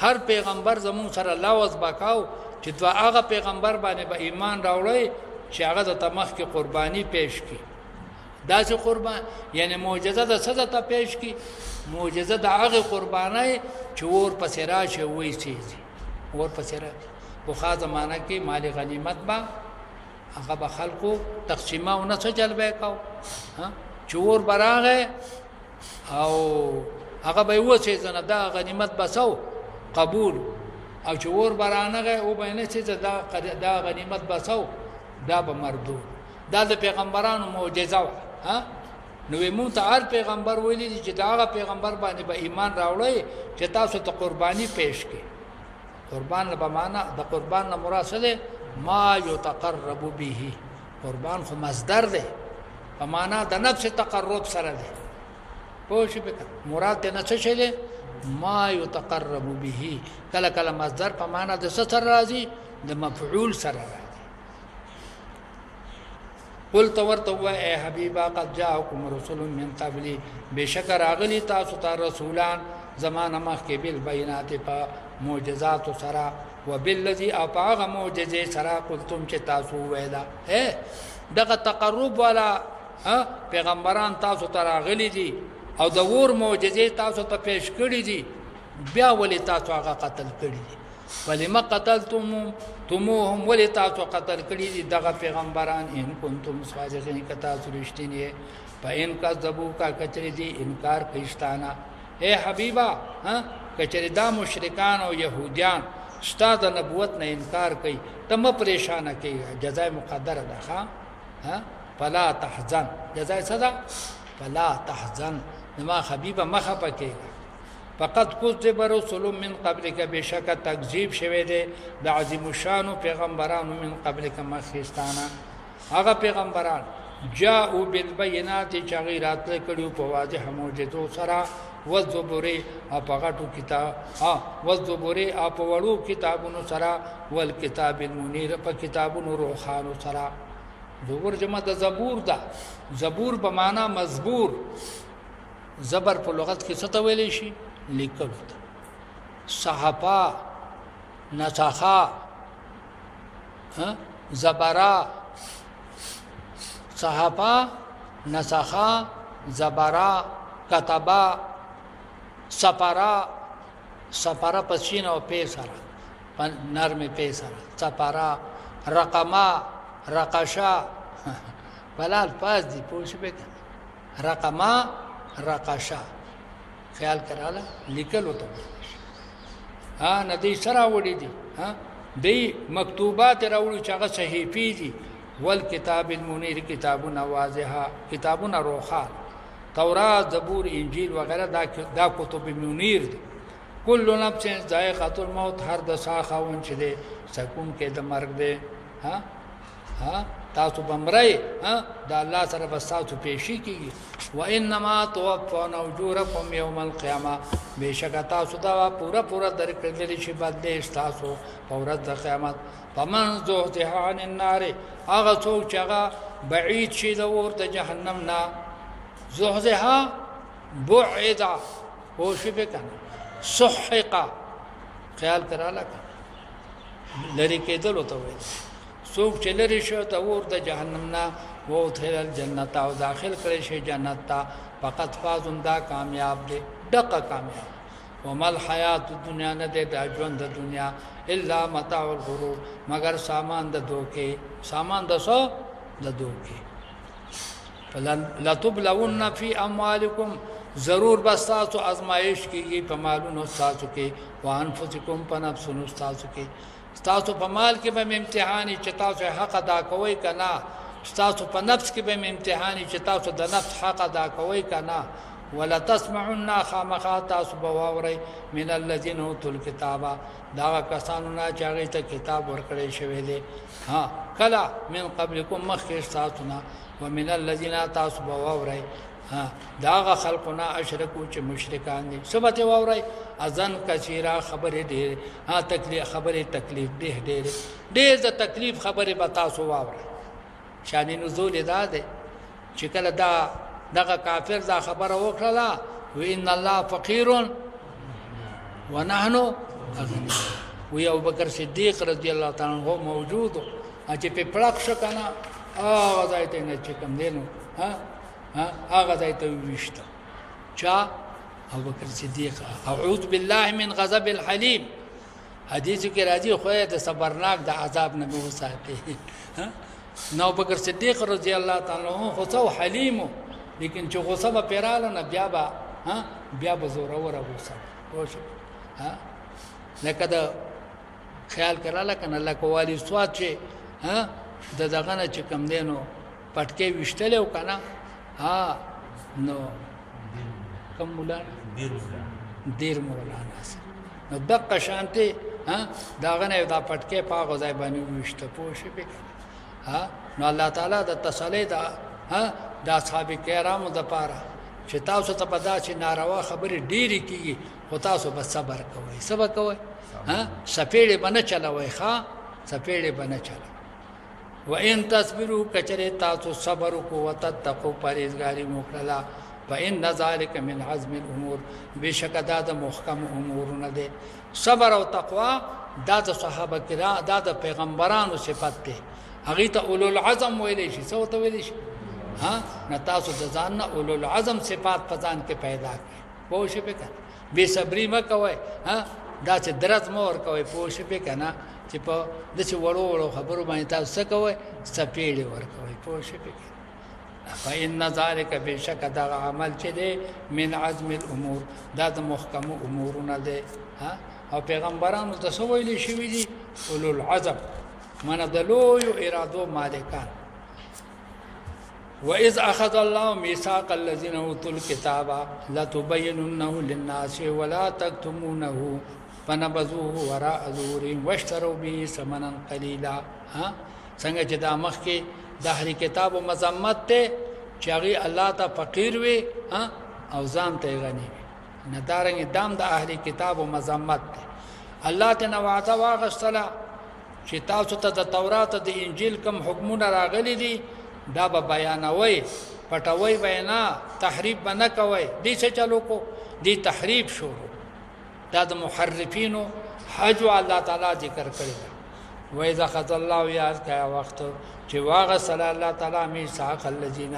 هر پیغمبر زمون سره لوز بکاو چې دا هغه پیغمبر باندې به ایمان راوړي چې هغه د تمخ کې قرباني پېښ کړي دا چې قربان یعنی معجزه د صدا ته پېښ کړي معجزه د هغه قربانای چې ور پسې راشه وې شي ور پسې را په خا زمانہ کې مال غنیمت با هغه به خلکو تقسیمه او نه څه جلبه کاو ها چور براغه او هغه به وڅې زنه دا غنیمت بسو قبول او چور برانغه او به نه چې دا غنیمت بسو دا به مردود دا د پیغمبرانو معجزه ها نو مونږ ته هر پیغمبر ویلي چې دا پیغمبر باندې به ایمان راوړی چې تاسو ته قرباني پېښ کړي قربان به معنا د قربان نه مراد ده ما یتقرب به قربان خو مصدر ده په معنا د نفس تقرب سره ده پوه شئ مراد نه څه شي ده ما یتقرب به کله کله مصدر په معنا د څه سره راځي د مفعول سره راځي قل تورتوا اے حبیبا قد جاءكم رسل من قبلی بشکر اغلی تاسو ته رسولان زمانه مخ کې بالبينات په معجزات سره وبالذي اطاغ معجزه سره قلتم چې تاسو ویلا دغه تقرب والا پیغمبران تاسو ته راغلي دي او د ور معجزه تاسو ته پیش کړی دي بیا ولې تاسو هغه قتل کړی دي ولما قتلتموهم ولې تاسو قتل کړی دي دغه پیغمبران ان کنتم صادقین کتا سرشتنی فإن كذبوك کچری دي انکار کیستانا اے حبیبا کچری دا مشرکان او يهوديان استاد نبوت نه انکار کوي تم پریشان کوي جزاء مقدر ده فلا تحزن جزاء صدا فلا تحزن ما حبیبا مخه پکې فقط كذب رسل من قبلك بشک تکذیب شوه دي د عظیم الشان پیغمبرانو من قبلك مخستانه هغه پیغمبران جاءوا بالبينات چغیرات کړي په واضح معجزو سره والزبور اپغټو کتاب والزبور اپوړو کتابونو سره والکتاب المنیر په کتابونو روحانو سره زبور جمع د زبور ده زبور په معنا مزبور زبر په لغت کې څه ته ویل شي لیکل صحابه نسخه زبرا صحابه نسخه زبرا كتبا سپارا پسین او پیسرا نرم پیسرا سپارا رقما رقشا بلال پاس دی پوش بک رقما رقشا خیال کراله لیکل وته ندی سره وړي دي دی مکتوبات راوړي چې هغه صحیفې دي والکتاب المنیر کتابنا واضحه کتابنا روخان تورات زبور انجیل وغیرہ دا کتب منیر دي کل نفس ذائقه الموت هر د ساخون چې دي سکون کې د مرګ دي ها تاسو بمرای دا الله سره بس تاسو پیشي کیږي وانما توفون اجورکم یوم القیامه بشک تاسو دا پورا درکړل شي بدله تاسو په ورځ د قیامت فمن زهزه عن النار هغه څوک چې هغه بعید شي د اور د جهنم نه زهزه بعد او شي به کنه سحق خیال کراله لری کېدل وته وي څوک چې لري شو ته اور د جهنم نه وو ته جنت او داخل کړي شي جنت ته فقط فازون دا کامیاب دي دغه کامیاب ومل حیات الدنیا نه ده د ژوند د دنیا الا متاع الغرور مگر سامان د دوکي سامان د سو د دوکي فلا تبلون فی اموالکم ضرور بس تاسو ازمائش کیږي په مالونو تاسو کې وانفسکم په نفسونو تاسو کې تاسو په مال کې به امتحاني چې تاسو حق ادا کوئ کنا تاسو په نفس کې به امتحاني چې تاسو د نفس حق ادا کوئ کنا ولا تسمعن خامخا تاسو بواوري من الذين اوتوا الكتاب دا کسانو نه چې هغه ته کتاب ورکړی شوی دی ها کلا من قبلكم مخکې تاسو نه ومن الذين تاسو بواوري ها دا خلقنا اشرکو چې مشرکان دي سبته واوري اذن کثیره خبره ډېر ها تکلیف خبره تکلیف ډېر د تکلیف خبره به تاسو واوري شان نزول دا ده چې کله دغه کافر دا خبره وکړه و ان الله فقير ونحن اغنياء و ابو بکر صدیق رضی الله تعالی عنہ موجود چې په پړق شو کنه هغه ځای ته نه چې کوم دینو هغه ځای ته وشته چا ابو بکر صدیق اعوذ بالله من غضب الحليم حدیث کې راځي خو د صبرناک د عذاب نه مو ساتي نو ابو بکر صدیق رضی الله تعالی عنہ خو څو حلیم لیکن چې غصه به پیراله نه بیا به زور اور غصه وښه لکه دا خیال کړه کنه لکه والی سواد چې د دغه نه چې کم دینو پټکې وشتل او کنه نو کم مولا دیر مولانا نو دغه شانته داغه نه دا پټکې پاغه ځای باندې وشته پوښې به نو الله تعالی د تسلی دا اصحاب کرامو د پاره چې تاسو ته پدا چې ناروا خبرې ډېری کیږي خو تاسو بس صبر کوئ سپېړې باندې چلوي سپېړې باندې چلوي وان تصبروا کچره تاسو صبر کو وتتقوا پرهیزګاری وکړه فإن ذلك من عزم الامور بشکدا د محکم امورونه دي صبر او تقوا دا د صحابه کرام دا د پیغمبرانو صفات دي هغه ته اولو العزم ویلې شي څه ته ویلې شي نتاسو د ځان نه اولو العزم صفات پزان کې پیدا کړي پوه شئ په بے صبری مکوئ دا چې درز مور کوي پوه شئ په کنه چې په دغه وړو خبرو باندې تاسو څه کوئ سپېړې ور کوي پوه شئ په فإن ذلك بشک دا عمل چې دی من عزم الامور دا د محکم امورونه دی او پیغمبرانو ته څه ویلي شوي دي اولو العزم من د لویو ارادو مالکان وإذ أخذ الله ميثاق الذين أوتوا الكتاب لتبيننه للناس ولا تكتمونه فنبذوه وراء ظهورهم واشتروا به ثمنا قليلا څنګه چې دا مخکې د اهل کتاب مذمت ته چې هغه الله ته فقیر وي او ځان ته غني وي نه دارنګ دام د اهل کتاب مذمت ته الله ته نواته واغستله چې تاسو ته د تورات او د انجیل کوم حکمونه راغلي دي دا به بیانوي پټوي بینا تحریف بنه کوي دې څه چلو کو دې تحریف شروع دا د محرفینو حج الله تعالی ذکر کړی و اذا خذ الله یاد کیا وخت چې واغ صلی الله تعالی میثاق الذین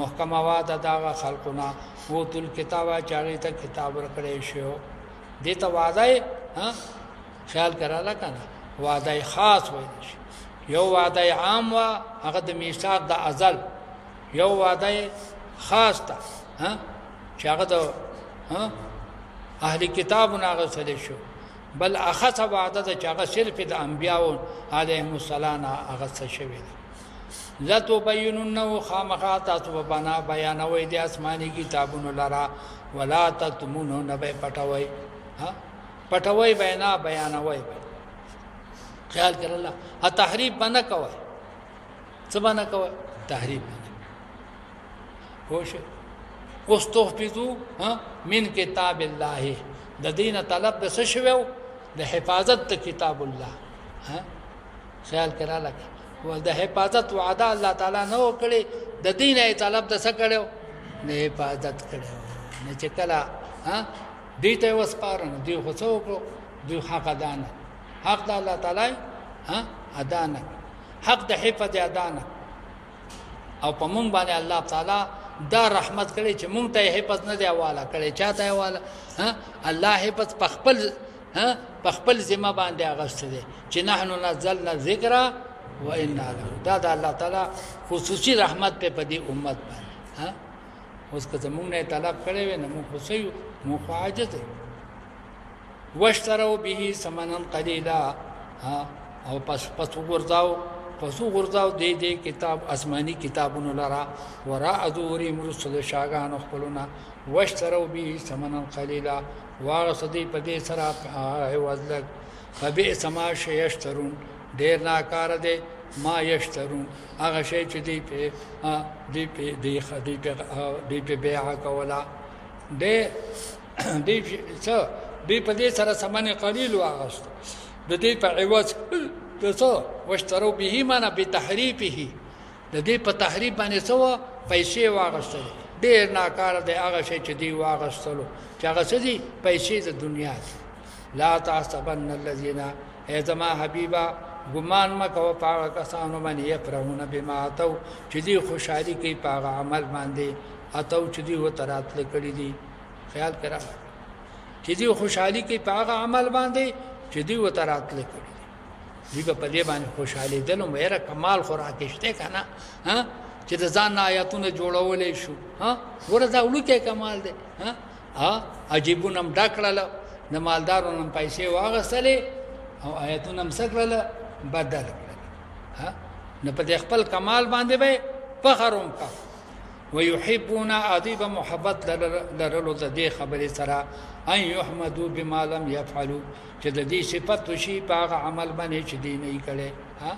محکم وعده دا خلقنا وتل کتابه چاغی ته کتاب ورکړی شو دې ته وعده خیال کراله کنه وعده خاص وایي یو وعده عام وا هغه د میثاق د ازل یو وعده خاص ته چې هغه د اهل کتابونه هغه سره شو بل اخص وعده د چې هغه صرف د انبیاو علیهم السلام هغه څه شوی لتبیننه خامخا تاسو به بنا بیانوي د آسماني کتابونو لرا ولا تکتمونه نه به پټوي ها پټوي بینا بیانوي خیال کړل ا تحریف بنه کوي څه بنه کوي تحریف خوش واستحفظوا من کتاب الله د دین طلب د څه شوو د حفاظت د کتاب الله ها خیال کړل ول د حفاظت وعده الله تعالی نو کړی د دین ای طلب د څه کړو نه حفاظت کړو نه چې کلا ها دیته وسپارن دی خو څوک دی حق دانه حق د الله تعالی ها ادانه حق د حفظ ادانه او په مونږ باندې الله تعالی دا رحمت کړي چې مونږ ته حفظ نه دی حواله کړي چاته حواله ها الله حفظ پخپل ها پخپل ذمہ باندې اغسته دي چې نحنو نزلنا الذکر و انا له دا د الله تعالی خصوصي رحمت په دې امت باندې ها اوس که زمونږ نه طلب کړي و نه مو خصيو مو عاجز واشتروا به ثمنا قليلا ها او پس ورځاو دې کتاب آسماني کتابونو لرا ورا ذوري مرسل شاګان خپلنا واشتروا به ثمنا قليلا واغصدي په دې سره وزلک فبئس ما يشترون ډیر ناکار دي ما یشترون هغه شی چې دی په بیع کولا دی په دې سره سمنه قلیل واغست د دې په عوض څه واشتروا به معنا بتحریفه د دې په تحریف باندې څه پیسې واغستل ډیر ناکار دی هغه شی چې دی واغستلو چې هغه څه دي پیسې د دنیا لا تحسبن الذين اذما حبيبا ګمان مکو پاغه کسانو باندې یفرحون بما اتو چې دی خوشحالي کوي پاغه عمل باندې اتو چې دی و تراتل کړی دي خیال کړه چې دی خوشحالي کوي پاغه عمل باندې چې دی و تراتل کړی دی په دې باندې خوشحالي دلو مېره کمال خوراکشته کنه ها چې د ځان آیاتونه جوړولې شو ها ورته ولکه کمال دی ها عجیبونم ډاکړل د مالدارونو پیسې واغسلې او آیاتونه مسکرل بدل ها نه په خپل کمال باندې به فخروم کا ويحبون اديب محبت لرلو د دې خبرې سره ان يحمدوا بما لم يفعلوا چې د دې صفات شي په عمل باندې چې دی نه کړي ها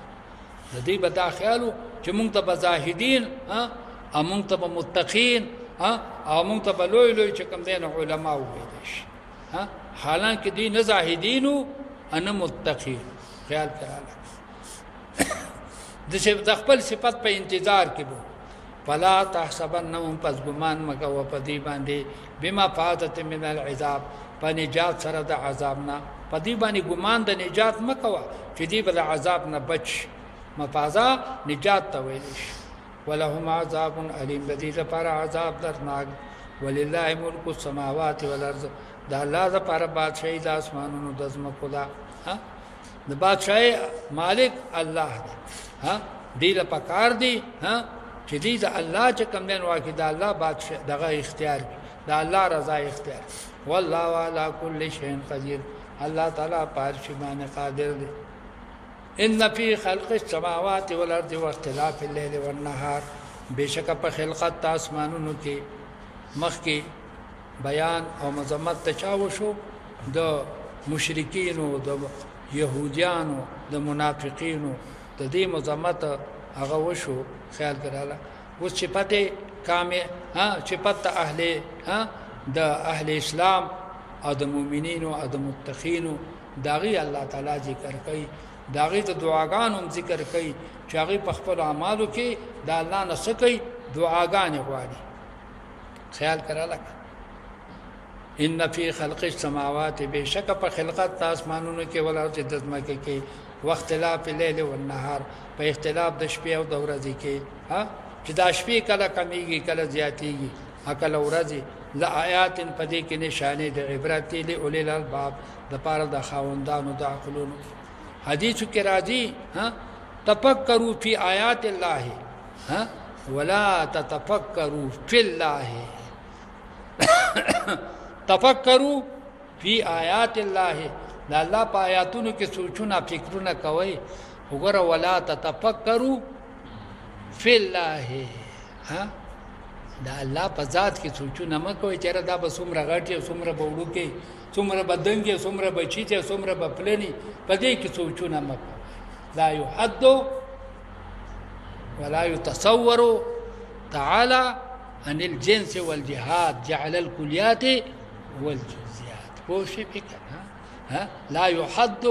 د دې بدا خیالو چې مونږ ته زاهدین ها مونږ ته متقین ها او مونږ ته لوی لوی چې کوم دین علما وایي شي ها حالانکه دې نه زاهدینو انا متقین خیال کړه د خپل صفات په انتظار کې وو فلا تحسبنهم پس ګمان مکه و پدی باندې بما فاتت من العذاب پنجات سره د عذاب نه پدی باندې ګمان د نجات مکه چې دی بل عذاب نه بچ مفازا نجات ته ویل شي ولهم عذاب الیم بدی لپاره عذاب درناک ولله ملک السماوات والارض دا الله لپاره بادشاہي د اسمانونو د زمکو دا ها د بادشاہي مالک الله دی ها دی لپاره کار دی ها چې دی د الله چې کوم دین واکې د الله بادشاہ دغه اختیار د الله رضا اختیار والله على كل شيء قدير الله تعالی پر شی باندې قادر دی ان فی خلق السماوات والارض واختلاف الليل والنهار بشک په خلقت اسمانونو کې مخ کې بیان او مذمت تچاو شو د مشرکین او د يهوديانو د منافقینو د دې مذمت هغه وشو خیال کړه اوس چې پته کامه ها چې پته د اهل اسلام او د مؤمنینو او د متقینو داغي الله تعالی ذکر کوي داغي د دعاګانو ذکر کوي چې هغه په خپل اعمالو کې د الله نه سکی دعاګانې غواړي خیال کړه لکه ان فی خلق السماوات بشک په خلقت اسمانونو کې ولر چې د ځمکه کې واختلاف الليل والنهار په اختلاف د شپې او د ورځې کې ها چې د شپې کله کمیږي کله زیاتېږي کله ورځې لا آیات پدې کې نشانه د عبرت له اولل الباب د پاره د خاوندانو د عقلونو حدیث کې راځي ها تفکروا فی آیات الله ها ولا تتفکروا فی الله تفکروا فی آیات الله د الله په آیاتونو کې سوچونه فکرونه کوي وګوره ولا تتفکروا فی الله ها دا الله په ذات کې سوچونه مکوئ چېرې دا به څومره غټ یو څومره به وړوکی څومره به دنګ یو څومره به چیت یو څومره به پلني په دې کې سوچونه مکوئ لا يحد ولا يتصور تعالى عن الجنس والجهاد جعل الكليات والجزئيات پوښي فکر ها لا يحد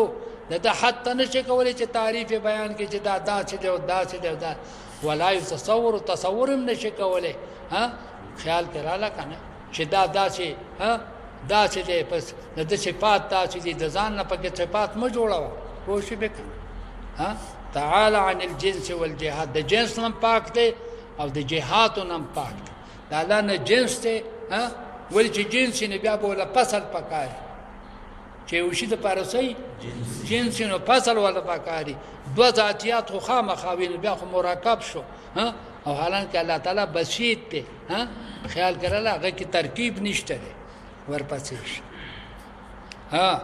دا حتی نشي کولای چې تعریف بیان کې چې دا داسې دی او داسې دی دا ولا يتصور تصور هم نشي کولای ها خیال کړه کنه چې دا داسې ها داسې دی پس د صفات داسې دي د ځان نه پکې صفات مو جوړاوه پوښي فکر ها تعالى عن الجنس والجهاد د جنس نم پاک دی او د جهاد نم پاک دی دا الله نه جنس دی ها ول چې جنس نه بیا بوله فصل پکاري چې وشي د پارسي جنس نو فصل ولا پکاري دو ذاتيات خو خامخاوین بیا خو مرکب شو ها او حالانکه الله تعالی بسيط دی ها خیال کړه هغه کې ترکیب نشته دی ورپسې ها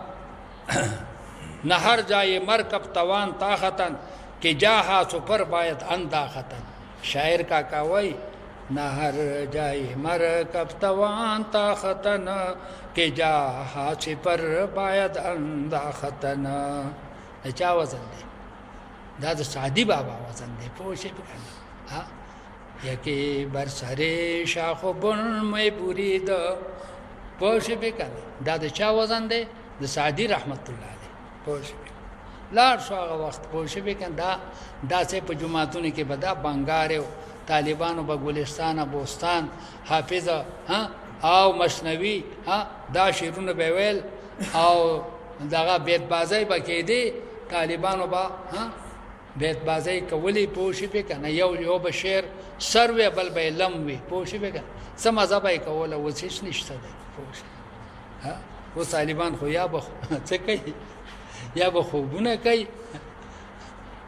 نه هر جای مرکب توان طاقتن کہ جاہا سپر باید انداختن شاعر کا کاوی نہ ہر جای مرکب توان طاقتن کہ جاہا سپر باید انداختن چا وزن دی دا د سعدی بابا وزن دی پوښی پکړه ها یکی بر سره شاخ بن مې برید پوښی پکړه دا د چا وزن دی د سعدی رحمت الله علیه پوښی لار شو هغه وخت پوښی پکړه دا سه په جمعهتون کې بدا بنگاریو طالبانو په ګلستان بوستان حافظ ها او مشنوی ها دا شیرونه به ویل او دغه بیت بازی بکې دي طالبانو با ها بیت بازی کولی پوښی پکړه یو به شعر سروي بل به لم وی پوښی پکړه سم ازبای کوله وسیش نشته ده پوښی ها و طالبان خو یا به څه کوي یا به خوبونه کوي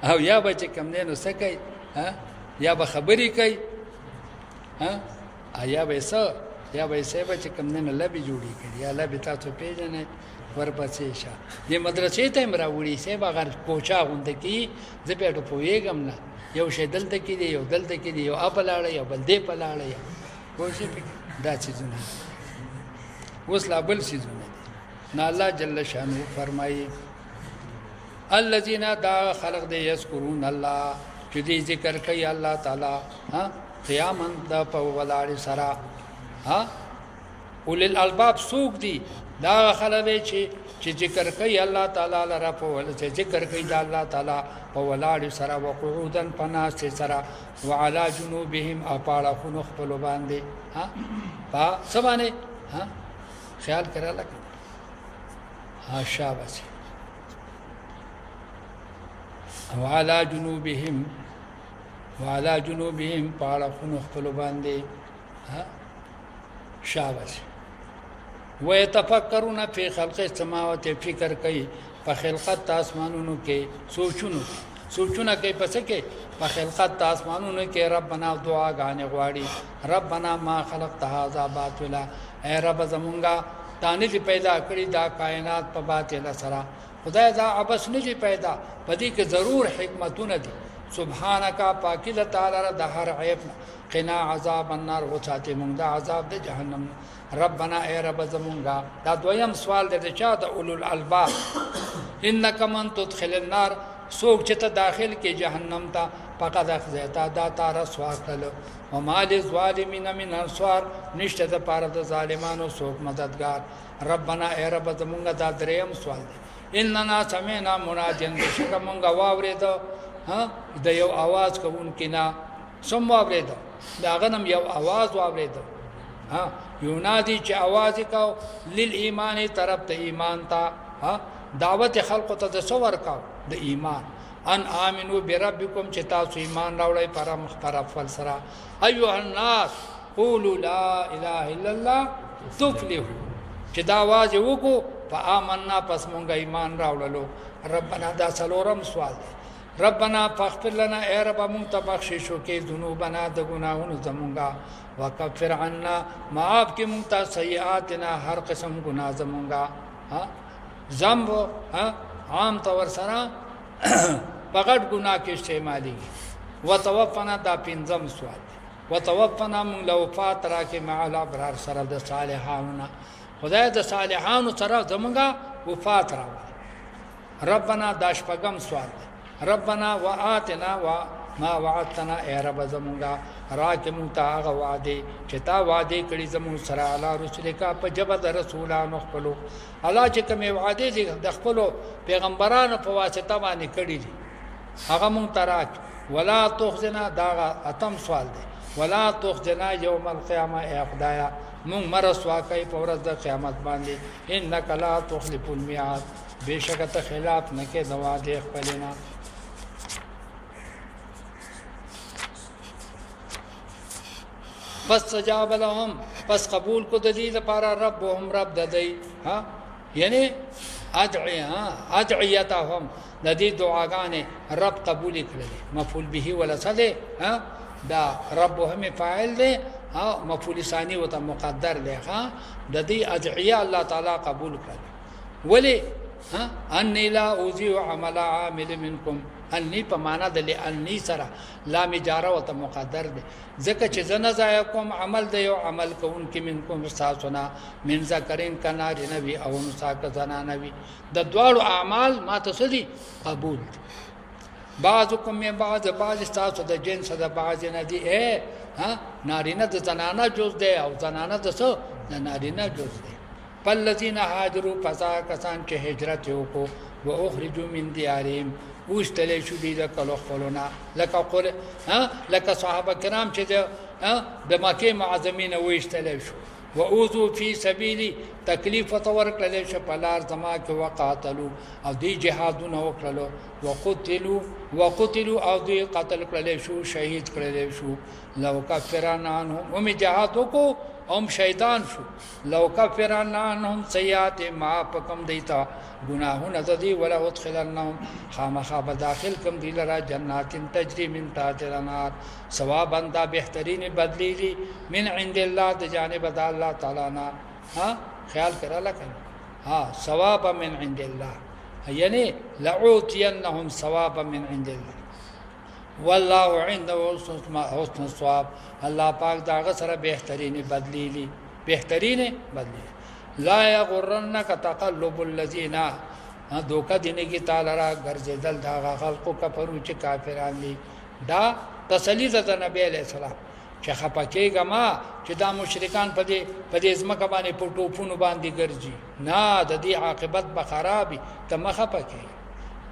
او یا به چې کم نه نو څه کوي ها یا به خبرې کوي ها یا به څه یا به څه به چې کم نه لبي جوړی کړي یا لبي تاسو پیژنې ورپسې شه دې مدرسې ته مرا وړي سه بغیر کوچا غوند کی زه په ټو پويګم نه یو شی دلته کې دی یو دلته کې دی یو اپلاړ یو بل دې پلاړ یا کوشش دا چیزونه اوس لا بل چیزونه نه الله جل شانو فرمایي الذين دا خلق دې یذکرون الله چې دې ذکر کوي الله تعالی ها قیامت دا په ولاړ سره ها اول الالباب سوق دي دا خلک چې ذکر کوي الله تعالی لره په ول چې ذکر کوي دا الله تعالی په ولاړ سره وقعودن پناست سره وعلى جنوبهم اپاړه خو خپل باندې ها په سبانه ها خیال کړه لکه ها شابه وعلى جنوبهم پاړه خو خپل باندې ها شابه ويتفکرون فی خلق السماوات فکر کوي په خلقت اسمانونو کې سوچونه کوي پس کې په خلقت اسمانونو کې ربنا دعا غانې غواړي ربنا ما خلقت هذا باطلا اے رب زمونږه تانه چې پیدا کړی دا کائنات په باطل سره خدای دا ابس نه چې پیدا پدې کې ضرور حکمتونه دي سبحانك پاکی د تعالی د هر عیب قنا عذاب النار وچاته مونږ د عذاب د جهنم ربنا اے رب زمونږه دا دویم سوال دی چې د اولل الباب انک من تدخل النار سوق چې ته داخل کې جهنم ته فقط اخذتا دا تار سواکل او مال ظالمین من انصار نشته د پاره د ظالمانو سوق مددگار ربنا اے رب زمونږه دا دریم سوال دی اننا سمعنا مناجن بشک مونږه واورید ها د یو आवाज کوونکی نه سم واورید دا غنم یو आवाज واورید ها یونادی چې आवाज کاو لیل ایمان طرف ته ایمان تا ها دعوت خلق ته د څور کاو د ایمان ان امنو بربکم چې تاسو ایمان راوړی پر مخبر افضل سره ایها الناس قولوا لا اله الا الله تفلحوا چې دا आवाज وکړو فآمنا پس مونږه ایمان راوړلو ربنا دا څلورم سوال دی ربنا فاغفر لنا اے رب مونږ ته بخشش وکې ذنوبنا د ګناهونو زمونږه وکفر عنا معاف کې مونږ ته سیئاتنا هر قسم ګناه زمونږه ها ذنب ها عام طور سره پغټ ګناه کې استعمالي وتوفنا دا پنځم سوال وتوفنا من لوفات راکې مع الابرار سره د صالحانو خدای د صالحانو سره زمونږه وفات راوړي ربنا دا شپږم سوال ربنا وآتنا وما وعدتنا اے رب زمونږه راکې مونږ ته هغه وعده چې تا وعده کړي زمونږ سره علی رسولک په جبه د رسولانو خپلو الله چې کومه وعده دي د خپلو پیغمبرانو په واسطه باندې کړي دي هغه مونږ ته راکې ولا تخزنا دا اتم سوال دی ولا تخزنا یوم القیامه اے خدایا مونږ مرسوا کوي په ورځ د قیامت باندې انک لا تخلف الميعاد بشک ته خلاف نه کې د وعده خپلنا پس سجاب لهم پس قبول کو د دې لپاره ربهم رب د دې ها یعنی ادعیتهم د دې دعاګانې رب قبول کړل مفعول به ولا صده ها دا ربهم فاعل دی ها مفعول ثانی وته مقدر دی ها د دې ادعیه الله تعالی قبول کړل ولی ها ان لا اوذي عمل عامل منکم انی په معنا د لانی سره لام جاره وته مقدر دی ځکه چې زنه ځای کوم عمل دی یو عمل کوون کې منکم استاسنا من ذکرین کنار نبی او مساک زنا نبی د دوړو اعمال ما تسدي قبول بعضکم من بعض استاسو د جنس د بعض نه دی ها نارینه د زنانه جز دی او زنانه د څه د نارینه جز دی فالذین هاجروا فسا کسان چې هجرت وکړو واخرجوا من دیارهم وشتلې شو دي د کلو خپلونه لکه قول ها لکه صحابه کرام چې د مکه معظمینه وشتلې شو واوذوا فی سبیلی تکلیف ورکړل شو په لار زما کې وقاتلوا او دی جهادونه وکړلو وقتلوا او دی قتل کړل شو شهید کړل شو لو کفرنا عنهم هم جهاد وکړو هم شیطان شو لو کفرنا عنهم سیئات ما پکم دیتا گناهونه ذی ولا ادخلنهم خامخا بداخل کم دی لرا جنات تجری من تحتها الانهار ثوابا دا بهترین بدلی دی من عند الله د جانب د الله تعالی نا ها خیال کرا لکه ها ثوابا من عند الله یعنی لعوتینهم ثوابا من عند الله والله عنده حسن الثواب الله پاک دا سره بهترین بدلی لی بهترین بدلی لا یغرنک تقلب الذین دوکا دینه کی تعالی را ګرځیدل دا خلقو کفرو چې کافران دي دا تسلی د نبی علیہ السلام چې خپکیګه ما چې دا مشرکان په دې ځمکه باندې په ټوپونو باندې ګرځي نه د دې عاقبت به خرابي ته مخه پکې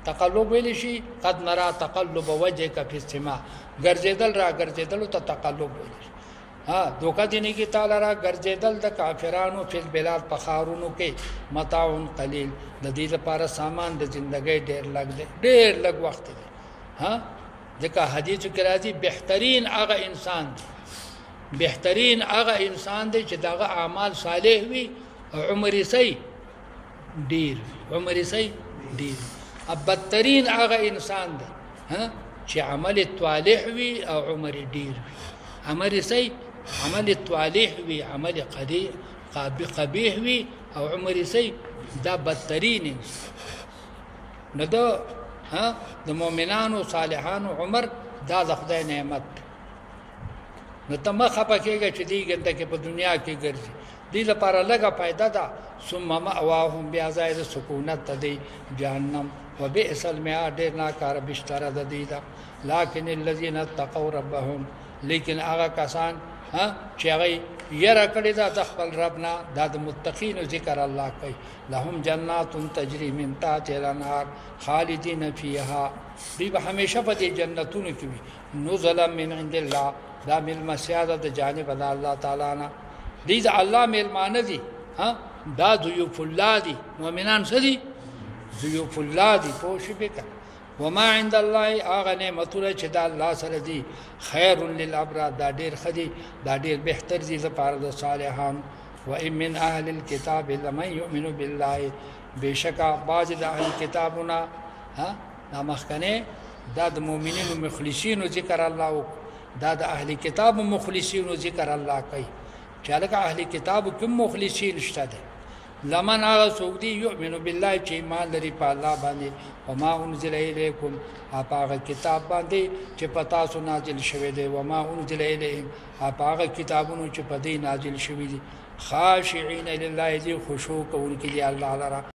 تقلب ویل شي قد نرى تقلب وجهك في السماء ګرځیدل را ګرځیدل ته تقلب ویل شي ها دوکا دینه کی تعالی را ګرځیدل د کافرانو په بلاد پخارونو کې متاعون قلیل د دې لپاره سامان د ژوندۍ ډېر لږ وخت دی ها ځکه حدیث کې راځي بهترین هغه انسان دی بهترین هغه انسان دی چې دغه اعمال صالح وي او عمر سي ډیر عمر سي ډیر ابترین هغه انسان دی ها چې عمل صالح وي او عمر ډیر عمل سي عمل صالح وي عمل قبیح وي او عمر سي دا بدترین نه دا ها د مؤمنانو صالحانو عمر دا د خدای نعمت نو ته مخه پکېږي چې دی ګنده کې په دنیا کې ګرځي دې لپاره لګه پیدا ده ثم مأواهم بیا زائد سکونت تدی جهنم وبئس المعاد ناکار بشتر د دې دا لكن الذين اتقوا ربهم لیکن هغه کسان ها چې هغه یره کړی دا د خپل ربنا د متقین ذکر الله کوي لهم جنات تجري من تحتها الانهار خالدین فيها دی به همیشه په دې جنتونو کې وي نزلا من عند الله دا مل مسیاده د جانب د الله تعالی نه دي د الله ملمانه دي ها دا ضيوف الله دي مؤمنان سدي ضيوف الله دي پوښ وکړه وما عند الله اغه نعمتونه چې د الله سره دي خير للابرار دا ډیر خدي دا ډیر بهتر دي لپاره د صالحان وان من اهل الكتاب لمن يؤمن بالله بشکا باج د اهل کتابونه ها دا مخکنه دا د مؤمنینو مخلصینو ذکر الله دا د اهل کتاب مخلصینو ذکر الله کوي چې لکه اهل کتاب کوم مخلصین شته لمن هغه څوک دی یؤمن بالله چې ایمان لري په الله باندې وما انزل الیکم هغه کتاب باندې چې پتا سو نازل شوی دی وما انزل الیهم هغه کتابونو چې په دې نازل شوی دي خاشعين لله ذي خشوع کوونکي دی الله لرا